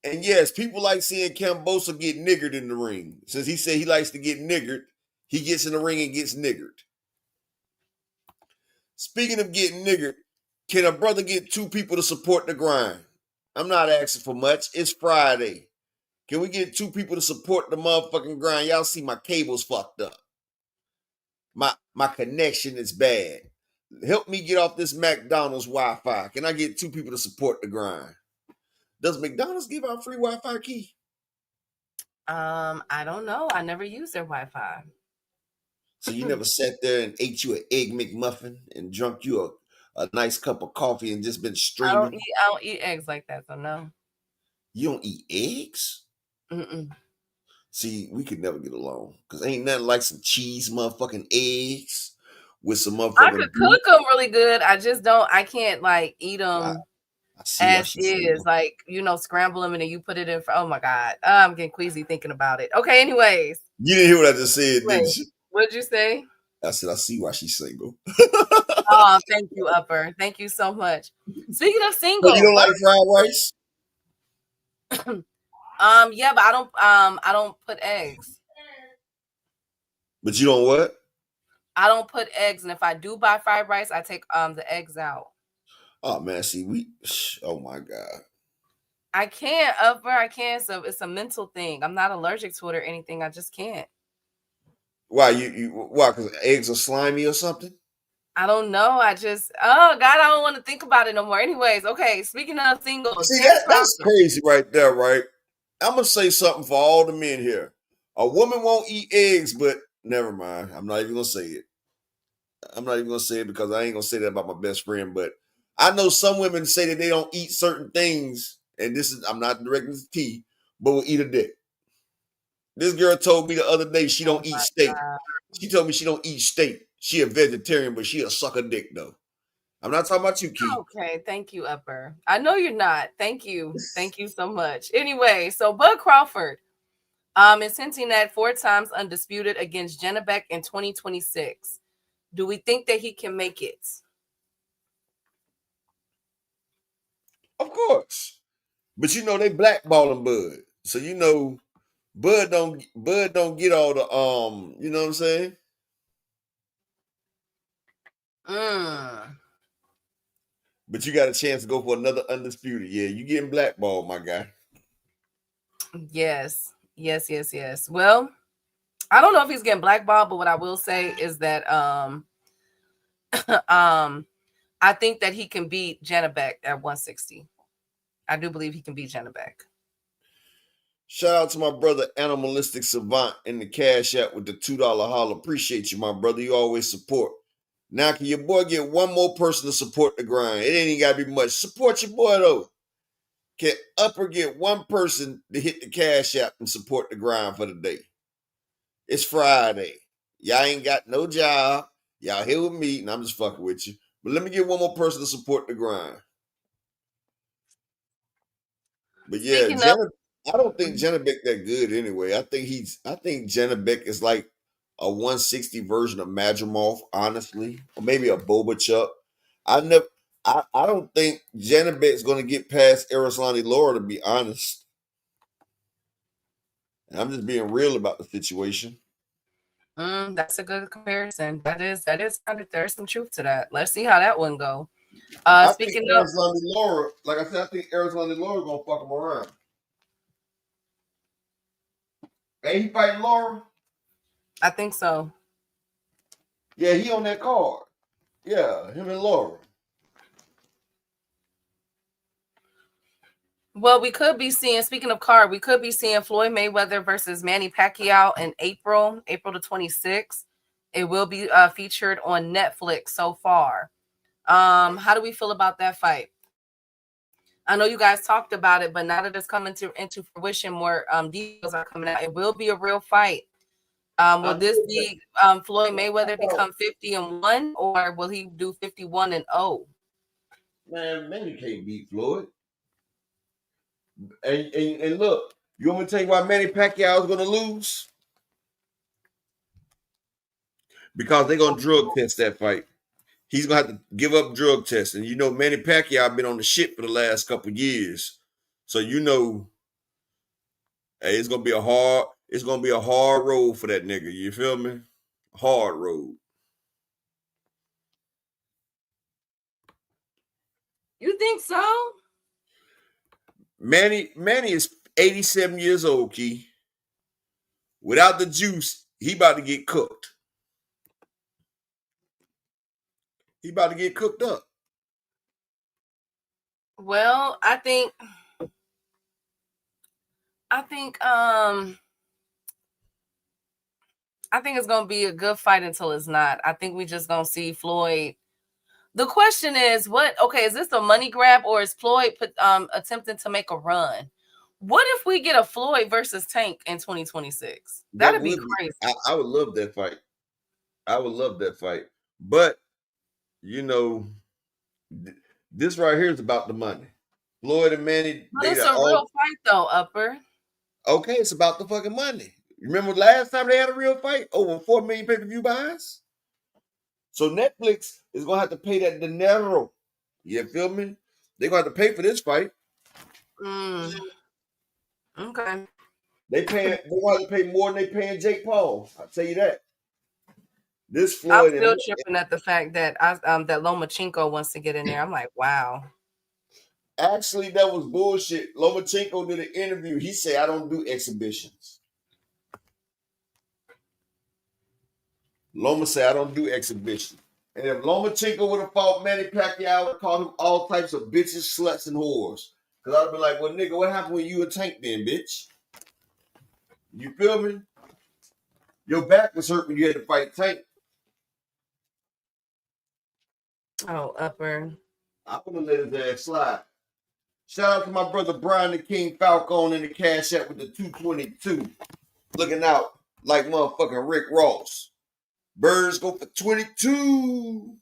Speaker 6: And yes, people like seeing Kambosos get niggered in the ring. Since he said he likes to get niggered, he gets in the ring and gets niggered. Speaking of getting niggered, can a brother get two people to support the grind? I'm not asking for much. It's Friday. Can we get two people to support the motherfucking grind? Y'all see my cable's fucked up. My connection is bad. Help me get off this McDonald's Wi-Fi. Can I get two people to support the grind? Does McDonald's give out free Wi-Fi, Key?
Speaker 7: I don't know. I never used their Wi-Fi.
Speaker 6: So you never sat there and ate you an egg McMuffin and drunk you a nice cup of coffee and just been streaming?
Speaker 7: I don't eat eggs like that, so no.
Speaker 6: You don't eat eggs?
Speaker 7: Mm-mm.
Speaker 6: See, we could never get along because ain't nothing like some cheese motherfucking eggs with some motherfucking.
Speaker 7: I could cook them really good. I can't like eat them as is. Like, scramble them and then you put it in. Oh my God. I'm getting queasy thinking about it. Okay, anyways.
Speaker 6: You didn't hear what I just said, did you?
Speaker 7: What'd you say?
Speaker 6: I said, I see why she's single.
Speaker 7: Oh, thank you, Upper. Thank you so much. Speaking of single.
Speaker 6: So you don't like fried rice?
Speaker 7: Yeah, but I don't put eggs.
Speaker 6: But you don't what?
Speaker 7: I don't put eggs, and if I do buy fried rice, I take the eggs out.
Speaker 6: Oh man, see oh my God.
Speaker 7: I can't, Upper. I can't. So it's a mental thing. I'm not allergic to it or anything. I just can't.
Speaker 6: Why why? Because eggs are slimy or something?
Speaker 7: I don't know. Oh God, I don't want to think about it no more. Anyways, okay. Speaking of singles,
Speaker 6: see that's crazy right there, right? I'm gonna say something for all the men here. A woman won't eat eggs, but never mind. I'm not even gonna say it. I'm not even gonna say it because I ain't gonna say that about my best friend. But I know some women say that they don't eat certain things, and I'm not directing to T, but will eat a dick. This girl told me the other day she don't eat steak. God. She told me she don't eat steak. She a vegetarian, but she'll suck a dick though. I'm not talking about you, Keith.
Speaker 7: Okay, thank you, Upper. I know you're not. Thank you. Thank you so much. Anyway, so Bud Crawford is hinting at 4 times undisputed against Jenna Beck in 2026. Do we think that he can make it?
Speaker 6: Of course. But they blackballing Bud. So Bud don't get all the you know what I'm saying? But you got a chance to go for another undisputed. Yeah, you getting blackballed, my guy.
Speaker 7: Yes. Well, I don't know if he's getting blackballed, but what I will say is that I think that he can beat Jenna Beck at 160. I do believe he can beat Jenna Beck.
Speaker 6: Shout out to my brother Animalistic Savant in the Cash App with the $2 holler. Appreciate you, my brother. You always support. Now, can your boy get one more person to support the grind? It ain't even gotta be much. Support your boy though. Can Upper get one person to hit the Cash App and support the grind for the day? It's Friday. Y'all ain't got no job. Y'all here with me, and I'm just fucking with you. But let me get one more person to support the grind. But yeah, I don't think Janabek that good anyway. I think Janabek is like a 160 version of Madrimov, honestly, or maybe a Boba Chuck. I don't think Janabek's gonna get past Arislani Laura, to be honest. And I'm just being real about the situation.
Speaker 7: That's a good comparison. That is there's some truth to that. Let's see how that one go. Speaking of
Speaker 6: Arislani Laura, like I said, I think Arislani Laura gonna fuck him around. Ain't he fighting Laura?
Speaker 7: I think so.
Speaker 6: Yeah, he on that card. Yeah, him and Laura.
Speaker 7: Well, we could be seeing, speaking of card, we could be seeing Floyd Mayweather versus Manny Pacquiao in April the 26th. It will be featured on Netflix so far. How do we feel about that fight? I know you guys talked about it, but now that it's coming into fruition, more details are coming out. It will be a real fight. Will this be Floyd Mayweather become 50-1, or will he do 51-0?
Speaker 6: Man, Manny can't beat Floyd. And look, you want me to tell you why Manny Pacquiao is going to lose? Because they're going to drug test that fight. He's going to have to give up drug testing. You know, Manny Pacquiao been on the shit for the last couple of years. So, you know, hey, it's going to be a hard road for that nigga. You feel me? Hard road.
Speaker 7: You think so?
Speaker 6: Manny is 87 years old, Key. Without the juice, he about to get cooked. He about to get cooked up.
Speaker 7: Well, I think it's gonna be a good fight until it's not. I think we just gonna see Floyd. The question is, is this a money grab, or is Floyd attempting to make a run? What if we get a Floyd versus Tank in 2026? That'd be crazy.
Speaker 6: I would love that fight. But, you know, this right here is about the money. Floyd and Manny.
Speaker 7: But it's a real fight, though, Upper.
Speaker 6: Okay, it's about the fucking money. Remember last time they had a real fight? Over 4 million pay-per-view buys? So Netflix is going to have to pay that dinero. You feel me? They're going to have to pay for this fight.
Speaker 7: Okay.
Speaker 6: They're going to have to pay more than they paying Jake Paul. I'll tell you that. This Floyd.
Speaker 7: I'm still tripping at the fact that that Lomachenko wants to get in there. I'm like, wow.
Speaker 6: Actually, that was bullshit. Lomachenko did an interview. He said, I don't do exhibitions. Loma said, I don't do exhibitions. And if Lomachenko would have fought Manny Pacquiao, I would have called him all types of bitches, sluts, and whores. Because I'd be like, well, nigga, what happened when you were Tank then, bitch? You feel me? Your back was hurt when you had to fight Tank.
Speaker 7: Oh, Upper.
Speaker 6: I'm going to let his ass slide. Shout out to my brother Brian the King Falcone in the Cash App with the 222. Looking out like motherfucking Rick Ross. Birds go for 22.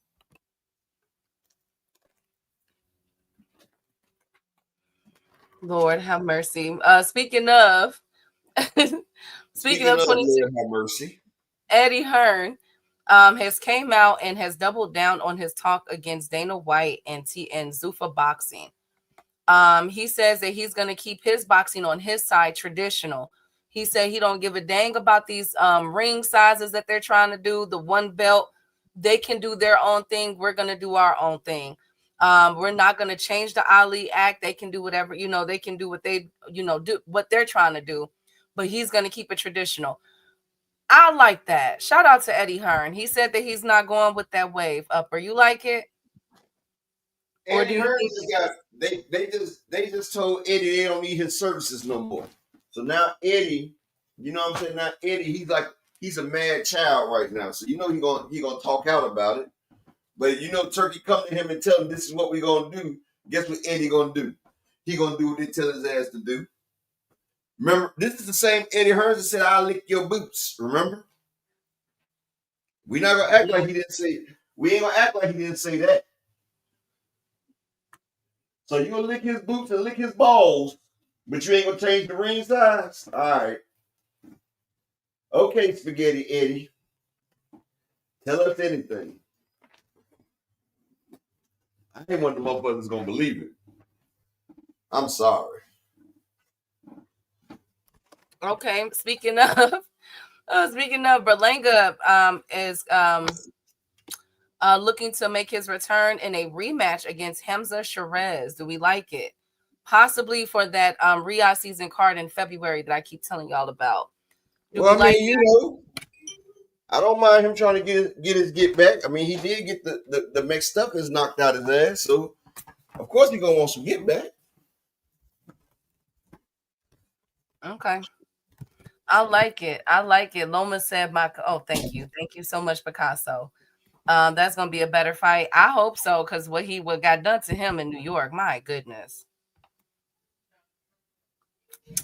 Speaker 7: Lord have mercy. Speaking of 22,
Speaker 6: Lord have mercy.
Speaker 7: Eddie Hearn has came out and has doubled down on his talk against Dana White and Zuffa Boxing. He says that he's going to keep his boxing on his side traditional. He said he don't give a dang about these ring sizes that they're trying to do. The one belt, they can do their own thing. We're going to do our own thing. We're not going to change the Ali Act. They can do whatever, they can do what they, do what they're trying to do. But he's going to keep it traditional. I like that. Shout out to Eddie Hearn. He said that he's not going with that wave. Upper, you like it?
Speaker 6: Eddie Hearn just got, they just told Eddie they don't need his services no more. So now Eddie, you know what I'm saying? Now Eddie, he's a mad child right now. So you know he gonna talk out about it. But you know, Turkey come to him and tell him this is what we gonna do. Guess what Eddie gonna do? He gonna do what they tell his ass to do. Remember, this is the same Eddie Hearns that said, "I'll lick your boots." Remember? We not gonna act like he didn't say. We ain't gonna act like he didn't say that. So you gonna lick his boots and lick his balls, but you ain't gonna change the ring size. All right. Okay, Spaghetti Eddie. Tell us anything. I ain't one of the motherfuckers gonna believe it. I'm sorry.
Speaker 7: Okay, speaking of Berlanga is looking to make his return in a rematch against Hamza Sherez. Do we like it? Possibly for that Riyadh season card in February that I keep telling y'all about.
Speaker 6: Well, I mean, you know, I don't mind him trying to get his get back. I mean, he did get the mixed stuff is knocked out his ass, so of course he gonna want some get back.
Speaker 7: Okay. I like it. I like it. Loma said thank you. Thank you so much, Picasso. That's gonna be a better fight. I hope so, because what got done to him in New York, my goodness.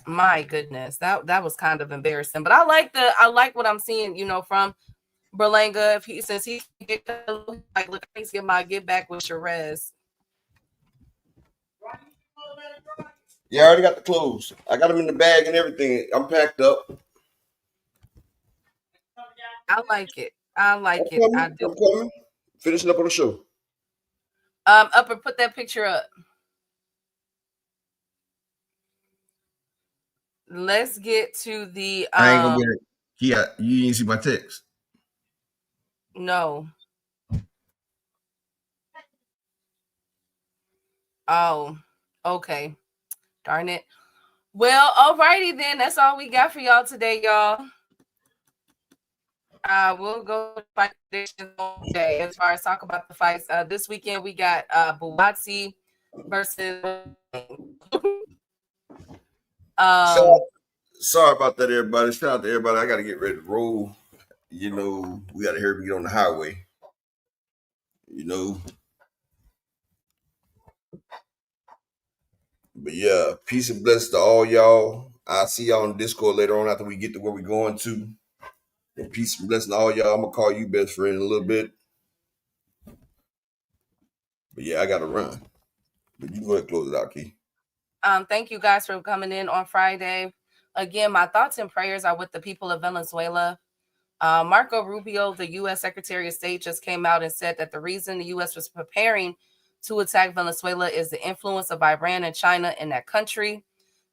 Speaker 7: My goodness. That was kind of embarrassing. But I like what I'm seeing, you know, from Berlanga. Since he like, look, he's get my get back with Sherez.
Speaker 6: Yeah, I already got the clothes. I got them in the bag and everything. I'm packed up.
Speaker 7: I like it. I like it. I do.
Speaker 6: I'm coming. Finishing up on the show.
Speaker 7: Upper, put that picture up. Let's get to the.
Speaker 6: I ain't gonna get it. Yeah, you didn't see my text.
Speaker 7: No. Oh, okay. Darn it. Well, alrighty then. That's all we got for y'all today, y'all. We'll go to fight predictions today as far as talk about the fights. This weekend we got Buatsi versus.
Speaker 6: Sorry about that, everybody. Shout out to everybody. I got to get ready to roll. You know, we got to hurry and get on the highway. You know. But yeah, peace and blessings to all y'all. I'll see y'all on Discord later on after we get to where we're going to. And peace and blessings to all y'all. I'm going to call you best friend in a little bit. But yeah, I got to run. But you go ahead and close it out, Key.
Speaker 7: Thank you guys for coming in on Friday. Again, my thoughts and prayers are with the people of Venezuela. Marco Rubio, the U.S. Secretary of State, just came out and said that the reason the U.S. was preparing to attack Venezuela is the influence of Iran and China in that country.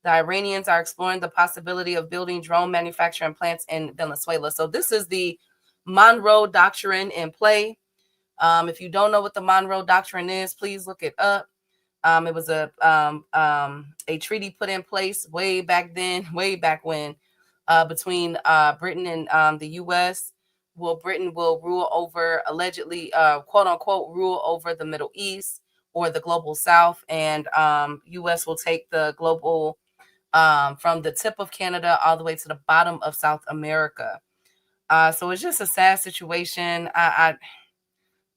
Speaker 7: The Iranians are exploring the possibility of building drone manufacturing plants in Venezuela. So this is the Monroe Doctrine in play. If you don't know what the Monroe Doctrine is, please look it up. It was a treaty put in place way back when, between Britain and the U.S. Well, Britain will rule over, allegedly, quote unquote, rule over the Middle East or the global South, and U.S. will take the global from the tip of Canada all the way to the bottom of South America. So it's just a sad situation. I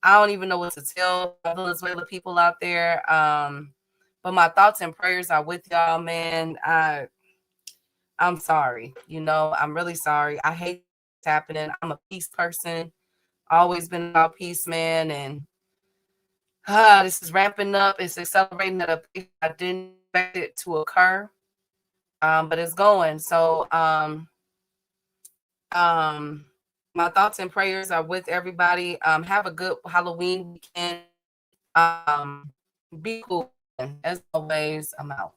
Speaker 7: don't even know what to tell Venezuela people out there. But my thoughts and prayers are with y'all, man. I'm sorry. You know, I'm really sorry. I hate what's happening. I'm a peace person. Always been about peace, man. And this is ramping up. It's accelerating at a pace I didn't expect it to occur. But it's going. So my thoughts and prayers are with everybody. Have a good Halloween weekend. Be cool. As always, I'm out.